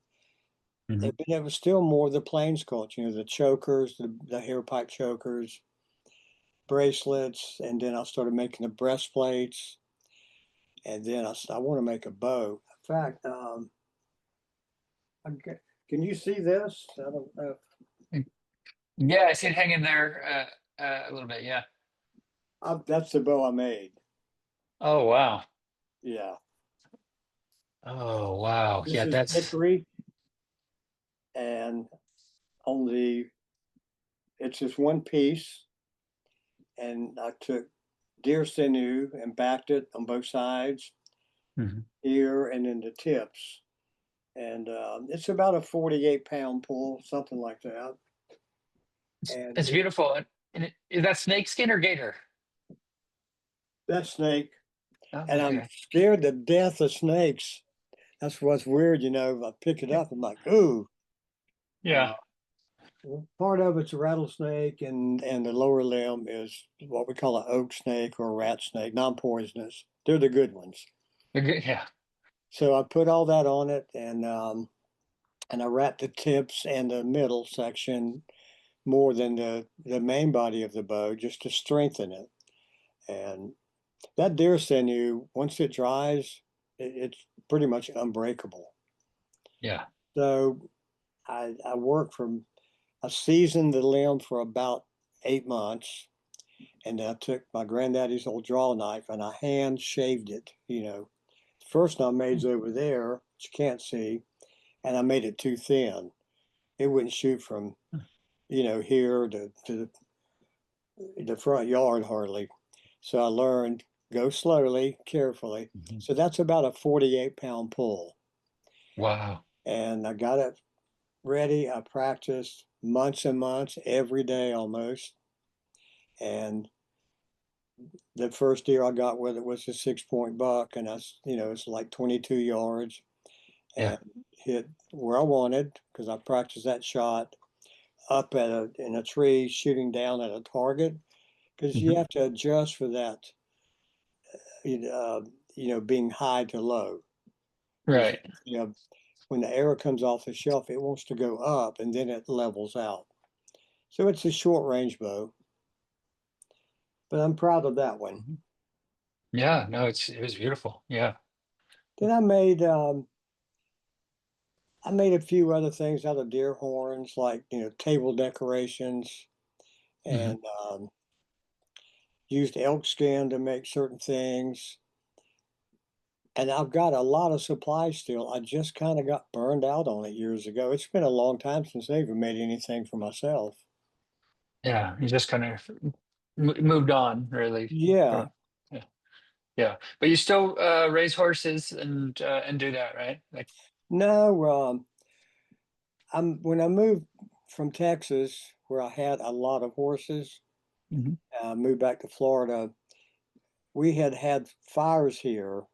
Mhm.
But it was still more the plain sculpture, the chokers, the hair pipe chokers, bracelets, and then I started making the breastplates, and then I want to make a bow. In fact, can you see this? I don't know.
Yeah, I see it hanging there a little bit. Yeah.
That's the bow I made.
Oh wow.
Yeah,
Oh wow.
this
Yeah,
is
that's
hickory, and on the it's just one piece, and I took deer sinew and backed it on both sides,
mhm.
here and then the tips. And it's about a 48-pound pull, something like that. And
It's beautiful. Is that snake skin or gator?
that snake,
Oh,
and I'm
okay.
scared to death of snakes. That's what's weird, I pick it up, I'm like, ooh. Uh,
Yeah.
Part of it's a rattlesnake, and the lower limb is what we call an oak snake or a rat snake, non-poisonous. They're the good ones.
Yeah.
So I put all that on it, and I wrapped the tips and the middle section more than the main body of the bow just to strengthen it. And that deer sinew, once it dries, it's pretty much unbreakable.
Yeah.
So I worked I seasoned the limb for about 8 months, and then I took my granddaddy's old draw knife and I hand shaved it. First I made over there, which you can't see, and I made it too thin. It wouldn't shoot from, here to the front yard hardly. So I learned go slowly, carefully.
Mhm.
So that's about a 48-pound pull.
Wow.
And I got it ready. I practiced months and months, every day almost. And the first deer I got with it was a 6-point buck, and it's like 22 yards.
Yeah.
And hit where I wanted because I practiced that shot up in a tree, shooting down at a target because you
Hmm.
have to adjust for that, uh, being high to low. Because
Right.
when the arrow comes off the shelf, it wants to go up and then it levels out. So it's a short range bow, but I'm proud of that one.
Mhm. Yeah, no, it was beautiful. Yeah.
Then I made a few other things out of deer horns, like table decorations,
Hmm.
and used elk skin to make certain things. And I've got a lot of supplies still. I just kind of got burned out on it years ago. It's been a long time since I even made anything for myself.
Yeah, you just kind of moved on, really.
Yeah.
From, yeah, yeah. But you still raise horses and do that, right? Like,
No, I'm when I moved from Texas, where I had a lot of horses,
mhm.
moved back to Florida. We had fires here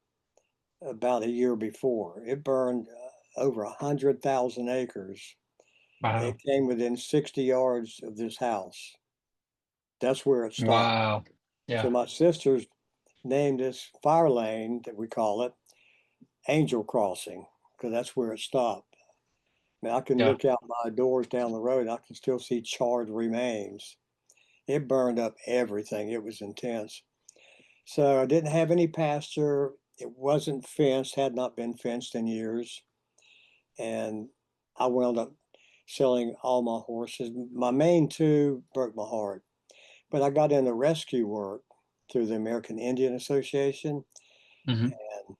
about a year before. It burned over 100,000 acres.
Wow,
It came within 60 yards of this house. That's where it stopped.
wow,
So
yeah,
my sisters named this fire lane that we call it Angel Crossing because that's where it stopped. I mean, I can
yeah,
look out my doors down the road. I can still see charred remains. It burned up everything. It was intense. So I didn't have any pasture. It wasn't fenced, had not been fenced in years. And I wound up selling all my horses. My main two broke my heart, but I got into rescue work through the American Indian Association.
hmm,
And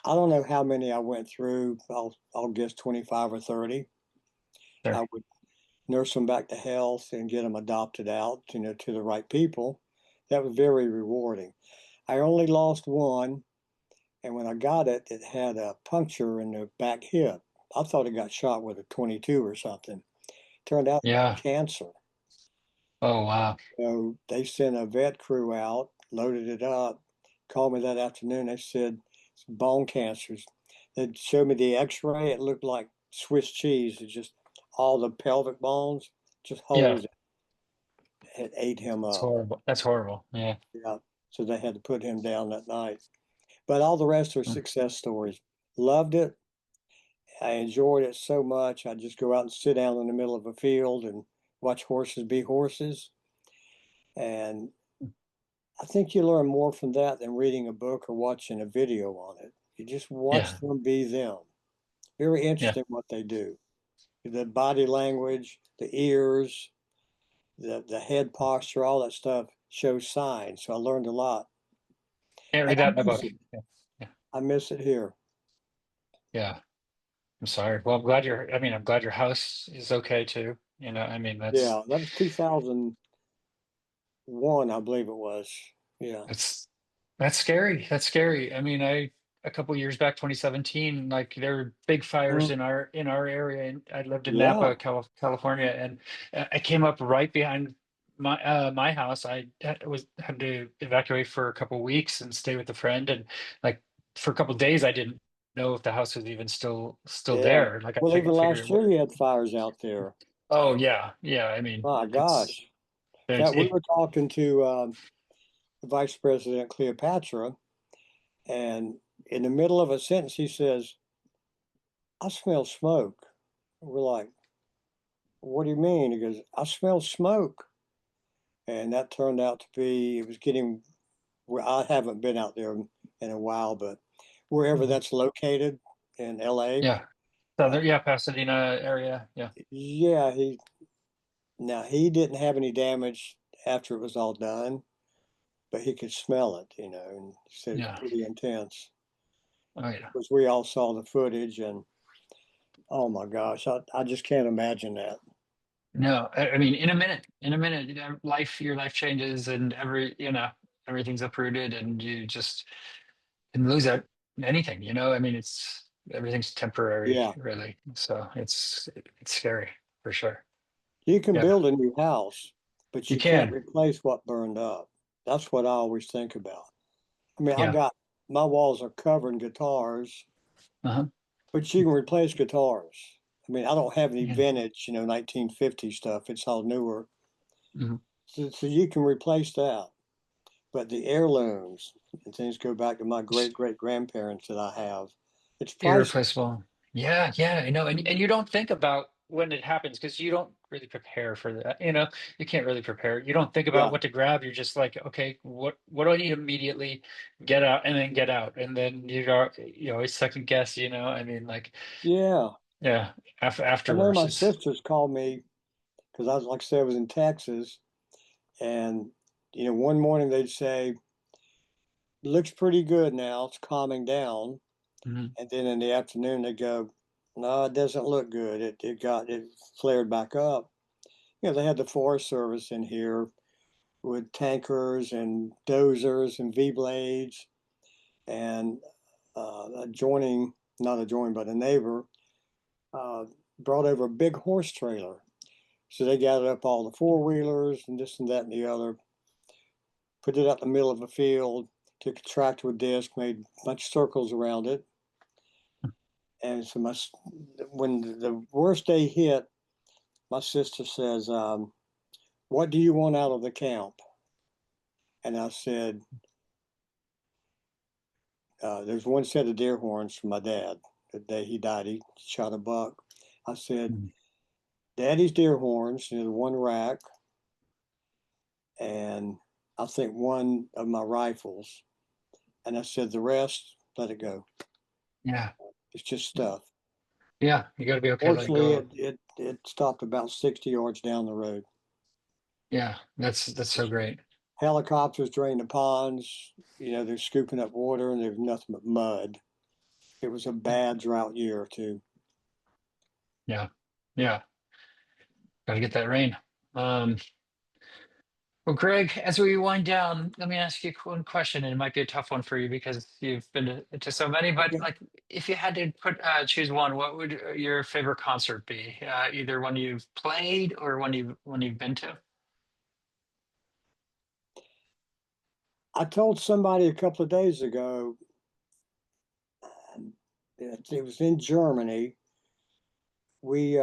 I don't know how many I went through. I'll guess 25 or 30.
sure,
I would nurse them back to health and get them adopted out, to the right people. That was very rewarding. I only lost one, and when I got it, it had a puncture in the back hip. I thought it got shot with a 22 or something. Turned out it had
yeah.
cancer.
Oh, wow,
So they sent a vet crew out, loaded it up, called me that afternoon. They said it's bone cancers. They showed me the x-ray. It looked like Swiss cheese. It just all the pelvic bones, just
yeah.
holes had ate him
It's
up.
horrible. That's horrible. Yeah.
Yeah. So they had to put him down that night. But all the rest are
Mm.
success stories. Loved it. I enjoyed it so much. I'd just go out and sit down in the middle of a field and watch horses be horses. And I think you learn more from that than reading a book or watching a video on it. You just watch
Yeah,
them be them. Very
yeah.
interesting what they do. The body language, the ears, the head posture, all that stuff shows signs. So I learned a lot.
Can't
And
read that in a book. Yeah, yeah,
I miss it here.
yeah. I'm sorry. Well, I'm glad your house is okay too. I mean,
Yeah, that was 2001, I believe it was. Yeah.
that's that's scary. That's scary. I mean, a couple years back, 2017, like there were big fires
Mm,
in our area, and I lived in
yeah.
Napa, California, and I came up right behind my house. I had to evacuate for a couple weeks and stay with a friend, and like for a couple days, I didn't know if the house was even still
Yeah.
there. Like
Well,
I
even last
figured,
year you had fires out there.
oh yeah, yeah. I mean,
My
it's
gosh.
it's
That we
it.
were talking to Vice President Cleopatra, and in the middle of a sentence, he says, I smell smoke. We're like, what do you mean? He goes, I smell smoke. And that turned out to be, it was getting, where I haven't been out there in a while, but wherever
Mhm.
that's located in LA,
Yeah,
uh,
Southern, yeah, Pasadena area. Yeah,
yeah, he didn't have any damage after it was all done, but he could smell it, and he said it's
yeah.
pretty intense.
Oh yeah.
Because we all saw the footage, and oh my gosh, I just can't imagine that.
No, I mean, in a minute, your life changes, and everything's uprooted, and you just can lose out anything. I mean, everything's temporary,
Yeah,
really. So it's scary for sure.
you can
Yeah,
build a new house, but
you
you can't
can.
replace what burned up. That's what I always think about. I mean, I
Yeah.
got my walls are covered in guitars,
Uh-huh.
but you can replace guitars. I mean, I don't have any
Yeah.
vintage, 1950 stuff. It's all newer.
Mhm.
So you can replace that. But the heirlooms and things go back to my great great grandparents that I have. It's priceless.
Irreplaceable. Yeah, yeah, I know. And you don't think about when it happens because you don't really prepare for that. You can't really prepare. You don't think about
Yeah,
what to grab. You're just like, okay, what do I need immediately? Get out and then get out. And then you always second guess, I mean, like,
yeah.
yeah,
I know
afterwards
my
it's
sisters called me because I was, like I said, I was in Texas, and one morning they'd say, "Looks pretty good now. It's calming down,"
Mhm.
and then in the afternoon they go, "No, it doesn't look good. It flared back up." They had the Forest Service in here with tankers and dozers and V blades, and adjoining, not adjoining, but a neighbor uh, brought over a big horse trailer. So they gathered up all the four wheelers and this and that and the other, put it out in the middle of a field, took a tractor with disc, made a bunch of circles around it. And so when the worst day hit, my sister says, "What do you want out of the camp?" And I said, "There's one set of deer horns from my dad. The day he died, he shot a buck." I said,
Mhm.
"Daddy's deer horns, the one rack, and I think one of my rifles." And I said, "The rest, let it go.
Yeah.
It's just stuff."
Yeah, you got to be okay letting
Fortunately,
go.
it stopped about 60 yards down the road.
Yeah, that's so great.
Helicopters drain the ponds. They're scooping up water and there's nothing but mud. It was a bad drought year, too.
Yeah. Yeah. Got to get that rain. Um, Well, Greg, as we wind down, let me ask you one question, and it might be a tough one for you because you've been to so many. But
Okay.
like, if you had to choose one, what would your favorite concert be? Either one you've played or one you've been to.
I told somebody a couple of days ago, it was in Germany. We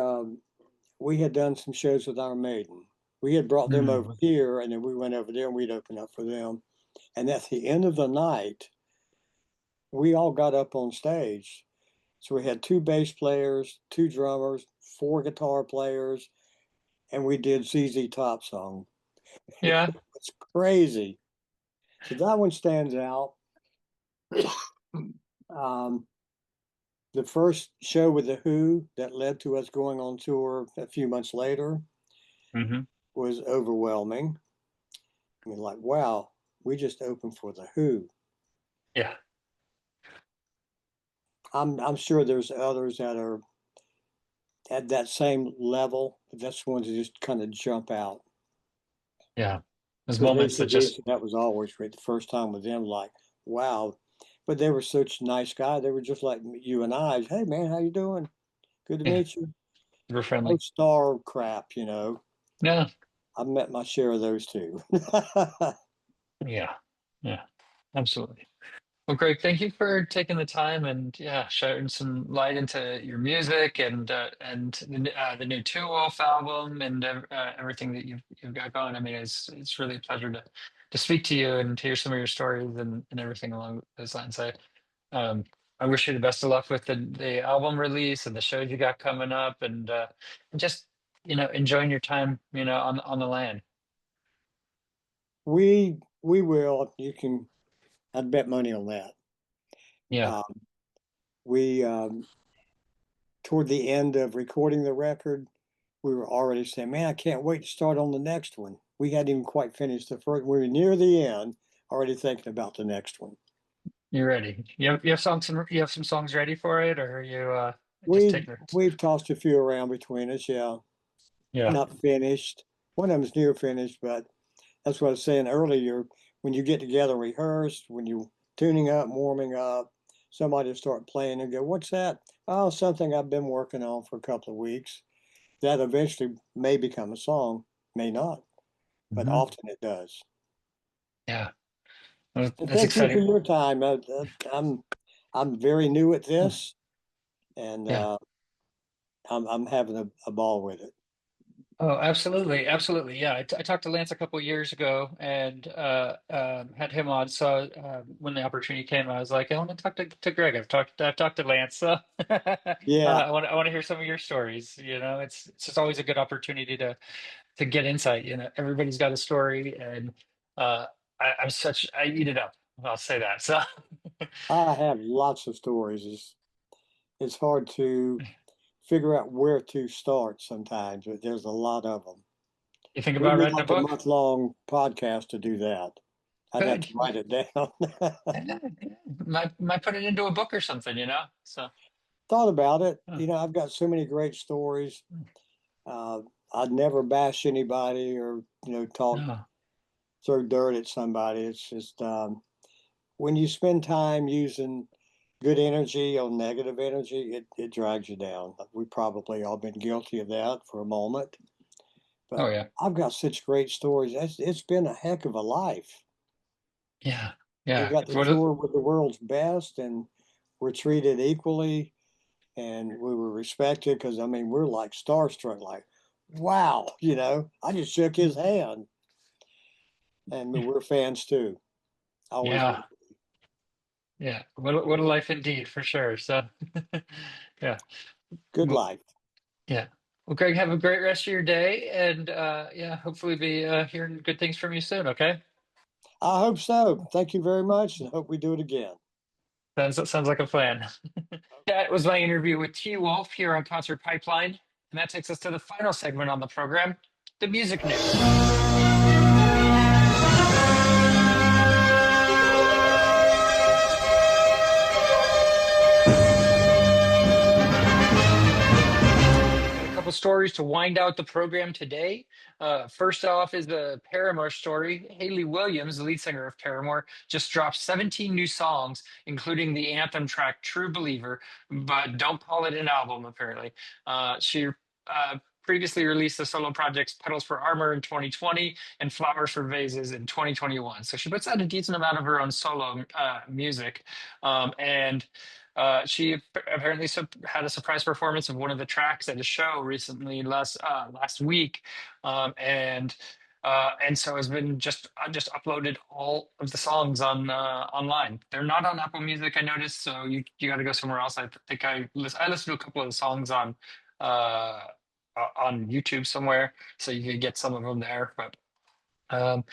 we had done some shows with Iron Maiden. We had brought them over
Mm.
here, and then we went over there and we'd open up for them. And at the end of the night, we all got up on stage. So we had two bass players, two drummers, four guitar players, and we did ZZ Top song.
Yeah,
It's crazy. So that one stands out. Um, the first show with the Who that led to us going on tour a few months later
hmm
was overwhelming. I mean, like, wow, we just opened for the Who.
yeah,
I'm sure there's others that are at that same level, but that's the ones that just kind of jump out.
yeah. Those
Because
moments that just
AC/DC, that was always great. The first time with them, like, wow. But they were such nice guys. They were just like you and I. Hey, man, how you doing? Good to
yeah,
meet you.
super
No
friendly.
star crap.
Yeah,
I've met my share of those too.
yeah, yeah, absolutely. Well, Greg, thank you for taking the time and yeah, shedding some light into your music and the new Two Wolf album and everything that you've got going. I mean, it's really a pleasure to speak to you and to hear some of your stories and everything along those lines. Um, I wish you the best of luck with the album release and the shows you got coming up and just enjoying your time on the land.
We will. I'd bet money on that.
Yeah,
Um, we toward the end of recording the record, we were already saying, "Man, I can't wait to start on the next one." We hadn't even quite finished the first. We were near the end, already thinking about the next one.
you're ready. You have some songs ready for it, or are you just
We've
taking it?
we've tossed a few around between us, yeah.
Yeah.
Not finished. One of them's near finished, but that's what I was saying earlier. When you get together and rehearse, when you tuning up, warming up, somebody will start playing and go, "What's that?" "Oh, something I've been working on for a couple of weeks." That eventually may become a song, may not, but
hmm
often it does.
Yeah. Well,
And
that's
thank you for
exciting.
your time. I'm very new at this, and
Yeah.
I'm having a ball with it.
Oh, absolutely, absolutely. Yeah, I talked to Lance a couple of years ago and had him on. So when the opportunity came, I was like, I want to talk to Greg. I've talked to Lance, so
Yeah,
I want to hear some of your stories. It's just always a good opportunity to get insight. Everybody's got a story, and uh, I eat it up. I'll say that. So
I have lots of stories. It's hard to figure out where to start sometimes, but there's a lot of them.
you think
It would
about
be
writing a
like a
book?
month-long podcast to do that. I'd have
Good.
to write it down.
Might put it into a book or something. So.
Thought about it.
uh,
I've got so many great stories. Uh, I'd never bash anybody or, talk,
No.
throw dirt at somebody. It's just when you spend time using good energy on negative energy, it drags you down. We probably all been guilty of that for a moment.
Oh
But
yeah.
I've got such great stories. It's been a heck of a life.
Yeah.
We
Yeah.
got to tour with the world's best, and we're treated equally, and we were respected because I mean we're like starstruck, like wow, I just shook his hand, and we're fans too. Always
Yeah.
will.
Yeah. What a life indeed, for sure. So yeah.
Good
Well,
life.
yeah. Well, Greg, have a great rest of your day, and yeah, hopefully be hearing good things from you soon. Okay.
I hope so. Thank you very much, and hope we do it again.
Sounds like a plan. That was my interview with T Wolf here on Concert Pipeline, and that takes us to the final segment on the program, the music news. Got a couple stories to wind out the program today. First off is the Paramore story. Hayley Williams, the lead singer of Paramore, just dropped 17 new songs, including the anthem track True Believer, but don't call it an album, apparently. She previously released the solo projects Petals for Armor in 2020 and Flowers for Vases in 2021. So she puts out a decent amount of her own solo music. And she apparently had a surprise performance of one of the tracks at a show recently last week, and so has been just uploaded all of the songs online. They're not on Apple Music, I noticed, so you got to go somewhere else. I think I listened to a couple of the songs uh, on YouTube somewhere, so you could get some of them there, but. Um,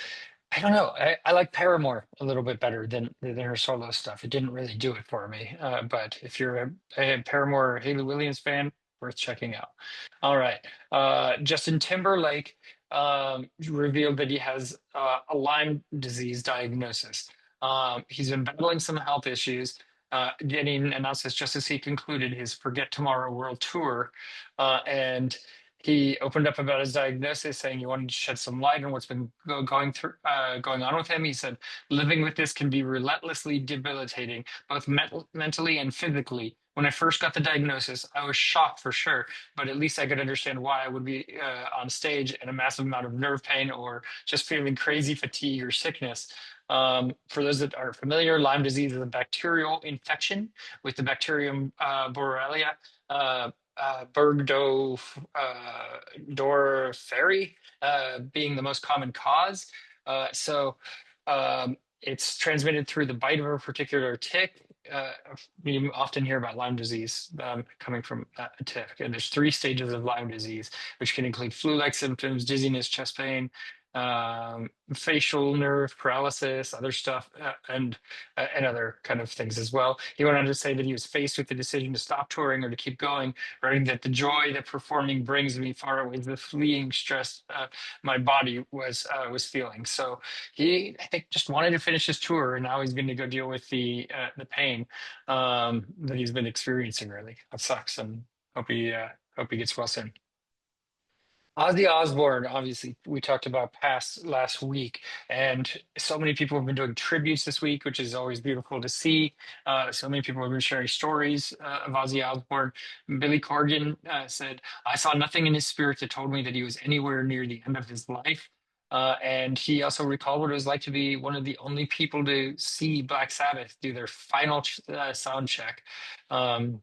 I don't know. I like Paramore a little bit better than her solo stuff. It didn't really do it for me. But if you're a Paramore or Hayley Williams fan, worth checking out. All right. Justin Timberlake revealed that he has a Lyme disease diagnosis. He's been battling some health issues, getting announced this just as he concluded his Forget Tomorrow World Tour. And he opened up about his diagnosis, saying he wanted to shed some light on what's been going on with him. He said, "Living with this can be relentlessly debilitating, both mentally and physically. When I first got the diagnosis, I was shocked for sure, but at least I could understand why I would be on stage in a massive amount of nerve pain or just feeling crazy fatigue or sickness." For those that are familiar, Lyme disease is a bacterial infection with the bacterium Borrelia. Bergdorf Fairy being the most common cause. So it's transmitted through the bite of a particular tick. You often hear about Lyme disease coming from a tick, and there's three stages of Lyme disease, which can include flu-like symptoms, dizziness, chest pain, facial nerve paralysis, other stuff, and other kind of things as well. He went on to say that he was faced with the decision to stop touring or to keep going, writing that the joy that performing brings me far away the fleeing stress my body was feeling. So he, I think, just wanted to finish his tour, and now he's going to go deal with the pain that he's been experiencing. Really, that sucks, and hope he gets well soon. Ozzy Osbourne, obviously, we talked about past last week, and so many people have been doing tributes this week, which is always beautiful to see. So many people have been sharing stories of Ozzy Osbourne. Billy Corgan said, "I saw nothing in his spirit that told me that he was anywhere near the end of his life." And he also recalled what it was like to be one of the only people to see Black Sabbath do their final sound check. Um,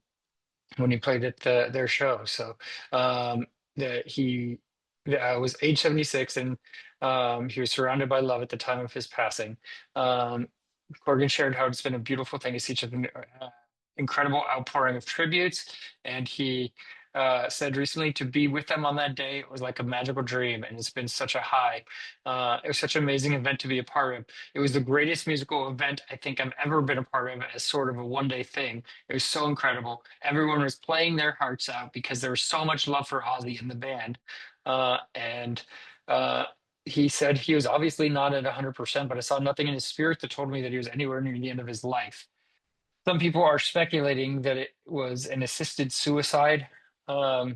when he played at their show. So that he was age 76, and he was surrounded by love at the time of his passing. Um, Corgan shared how it's been a beautiful thing to see such an incredible outpouring of tributes, and he said recently to be with them on that day, it was like a magical dream, and it's been such a high. It was such an amazing event to be a part of. It was the greatest musical event I think I've ever been a part of as sort of a one-day thing. It was so incredible. Everyone was playing their hearts out because there was so much love for Ozzy in the band. And he said he was obviously not at 100%, but I saw nothing in his spirit that told me that he was anywhere near the end of his life. Some people are speculating that it was an assisted suicide. I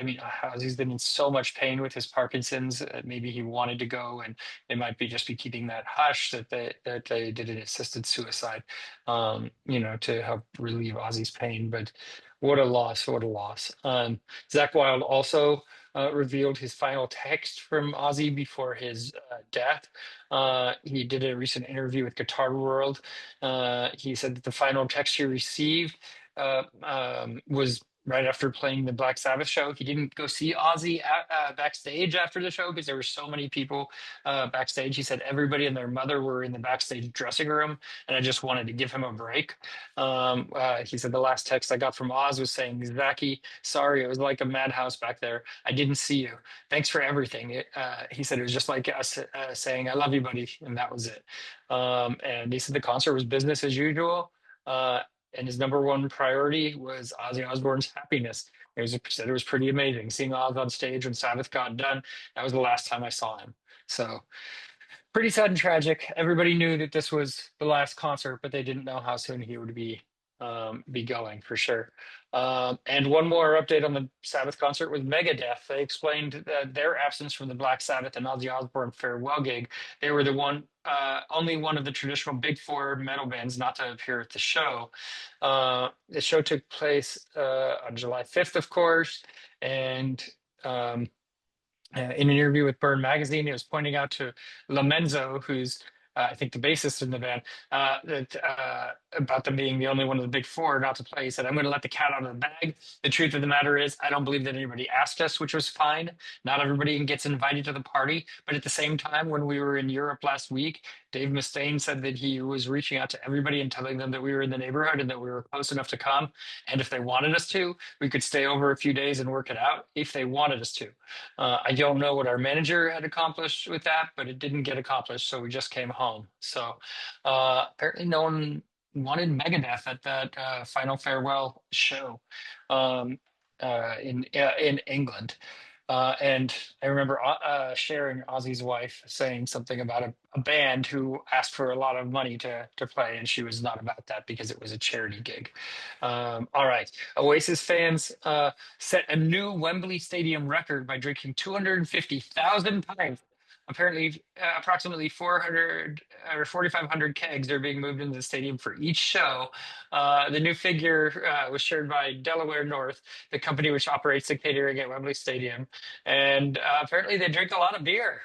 mean, he's been in so much pain with his Parkinson's. Maybe he wanted to go, and they might be just be keeping that hush that they did an assisted suicide, to help relieve Ozzy's pain. But what a loss! What a loss! Zach Wilde also revealed his final text from Ozzy before his death. He did a recent interview with Guitar World. He said that the final text he received was right after playing the Black Sabbath show. He didn't go see Ozzy backstage after the show because there were so many people backstage. He said everybody and their mother were in the backstage dressing room, and I just wanted to give him a break. He said the last text I got from Oz was saying, "Zachy, sorry, it was like a madhouse back there. I didn't see you. Thanks for everything." He said it was just like us saying, "I love you, buddy," and that was it. And he said the concert was business as usual. And his number one priority was Ozzy Osbourne's happiness. Said it was pretty amazing seeing Oz on stage when Sabbath got done. That was the last time I saw him. So pretty sad and tragic. Everybody knew that this was the last concert, but they didn't know how soon he would be going for sure. And one more update on the Sabbath concert with Megadeth. They explained their absence from the Black Sabbath and Ozzy Osbourne farewell gig. They were only one of the traditional big four metal bands not to appear at the show. The show took place on July 5th, of course, and in an interview with Burn Magazine, he was pointing out to Lamenzo, who's I think the bassist in the band, about them being the only one of the big four not to play. He said, "I'm going to let the cat out of the bag. The truth of the matter is, I don't believe that anybody asked us, which was fine. Not everybody gets invited to the party. But at the same time, when we were in Europe last week, Dave Mustaine said that he was reaching out to everybody and telling them that we were in the neighborhood and that we were close enough to come. And if they wanted us to, we could stay over a few days and work it out if they wanted us to. I don't know what our manager had accomplished with that, but it didn't get accomplished, so we just came home." So apparently, no one wanted Megadeth at that final farewell show in England. And I remember Sharon, Ozzy's wife, saying something about a band who asked for a lot of money to play, and she was not about that because it was a charity gig. All right. Oasis fans set a new Wembley Stadium record by drinking 250,000 pints. Apparently, approximately 400 or 4,500 kegs are being moved into the stadium for each show. The new figure was shared by Delaware North, the company which operates the catering at Wembley Stadium. And apparently, they drink a lot of beer.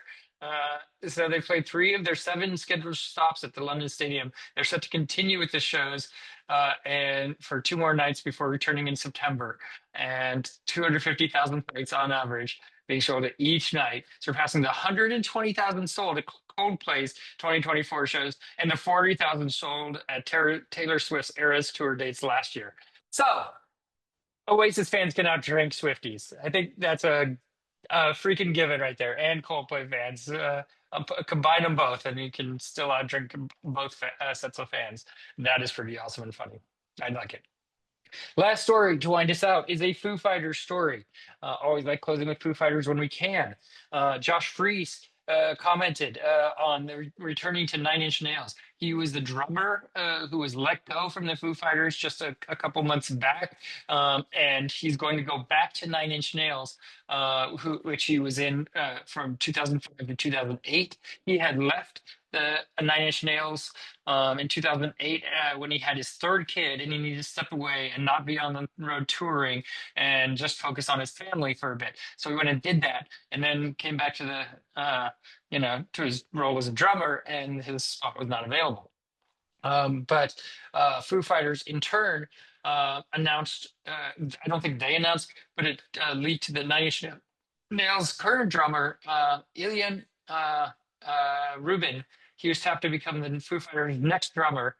So they played 3 of their 7 scheduled stops at the London Stadium. They're set to continue with the shows and for 2 more nights before returning in September. And 250,000 plates on average being sold at each night, surpassing the 120,000 sold at Coldplay's 2024 shows and the 40,000 sold at Taylor Swift's Eras tour dates last year. So Oasis fans can now drink Swifties. I think that's a freaking given right there. And Coldplay fans, combine them both, and you can still drink both sets of fans. That is pretty awesome and funny. I like it. Last story to wind us out is a Foo Fighters story. Always like closing with Foo Fighters when we can. Josh Freese commented on returning to Nine Inch Nails. He was the drummer who was let go from the Foo Fighters just a couple months back, and he's going to go back to Nine Inch Nails, which he was in from 2005 to 2008. He had left the Nine Inch Nails in 2008 when he had his 3rd kid, and he needed to step away and not be on the road touring and just focus on his family for a bit. So he went and did that, and then came back to to his role as a drummer, and his spot was not available. But Foo Fighters, in turn, announced, I don't think they announced, but it leaked to the Nine Inch Nails' current drummer, Ilian Rubin. He was tapped to become the Foo Fighters' next drummer.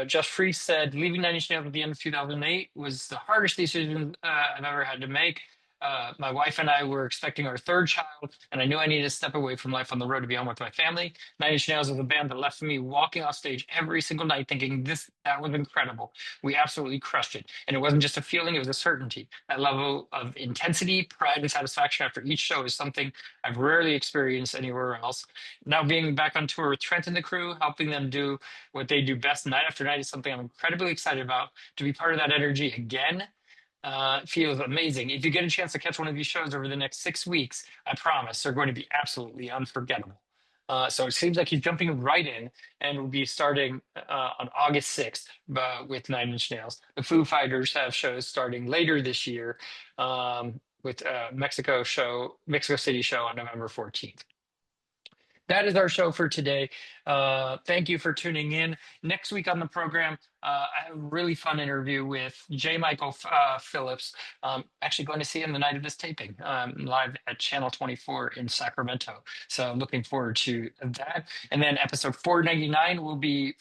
Just Free said, leaving Nine Inch Nails at the end of 2008 was the hardest decision I've ever had to make. My wife and I were expecting our third child, and I knew I needed to step away from life on the road to be home with my family. Nine Inch Nails was a band that left me walking off stage every single night thinking that was incredible. We absolutely crushed it. And it wasn't just a feeling, it was a certainty. That level of intensity, pride, and satisfaction after each show is something I've rarely experienced anywhere else. Now being back on tour with Trent and the crew, helping them do what they do best night after night is something I'm incredibly excited about. To be part of that energy again feels amazing. If you get a chance to catch one of these shows over the next 6 weeks, I promise they're going to be absolutely unforgettable. So it seems like he's jumping right in and will be starting on August 6th with Nine Inch Nails. The Foo Fighters have shows starting later this year with Mexico City show on November 14th. That is our show for today. Thank you for tuning in. Next week on the program, I have a really fun interview with J. Michael Phillips. Actually going to see him the night of this taping, live at Channel 24 in Sacramento. So I'm looking forward to that. And then episode 499 will be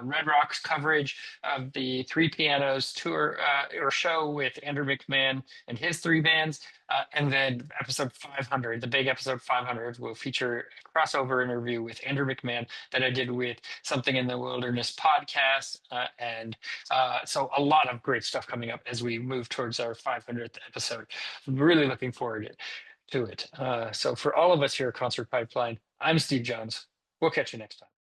Red Rock's coverage of the Three Pianos tour or show with Andrew McMahon and his three bands. And then episode 500, the big episode 500, will feature a crossover interview with Andrew McMahon that I did with Something in the Wilderness podcast. So a lot of great stuff coming up as we move towards our 500th episode. I'm really looking forward to it. So for all of us here at Concert Pipeline, I'm Steve Jones. We'll catch you next time.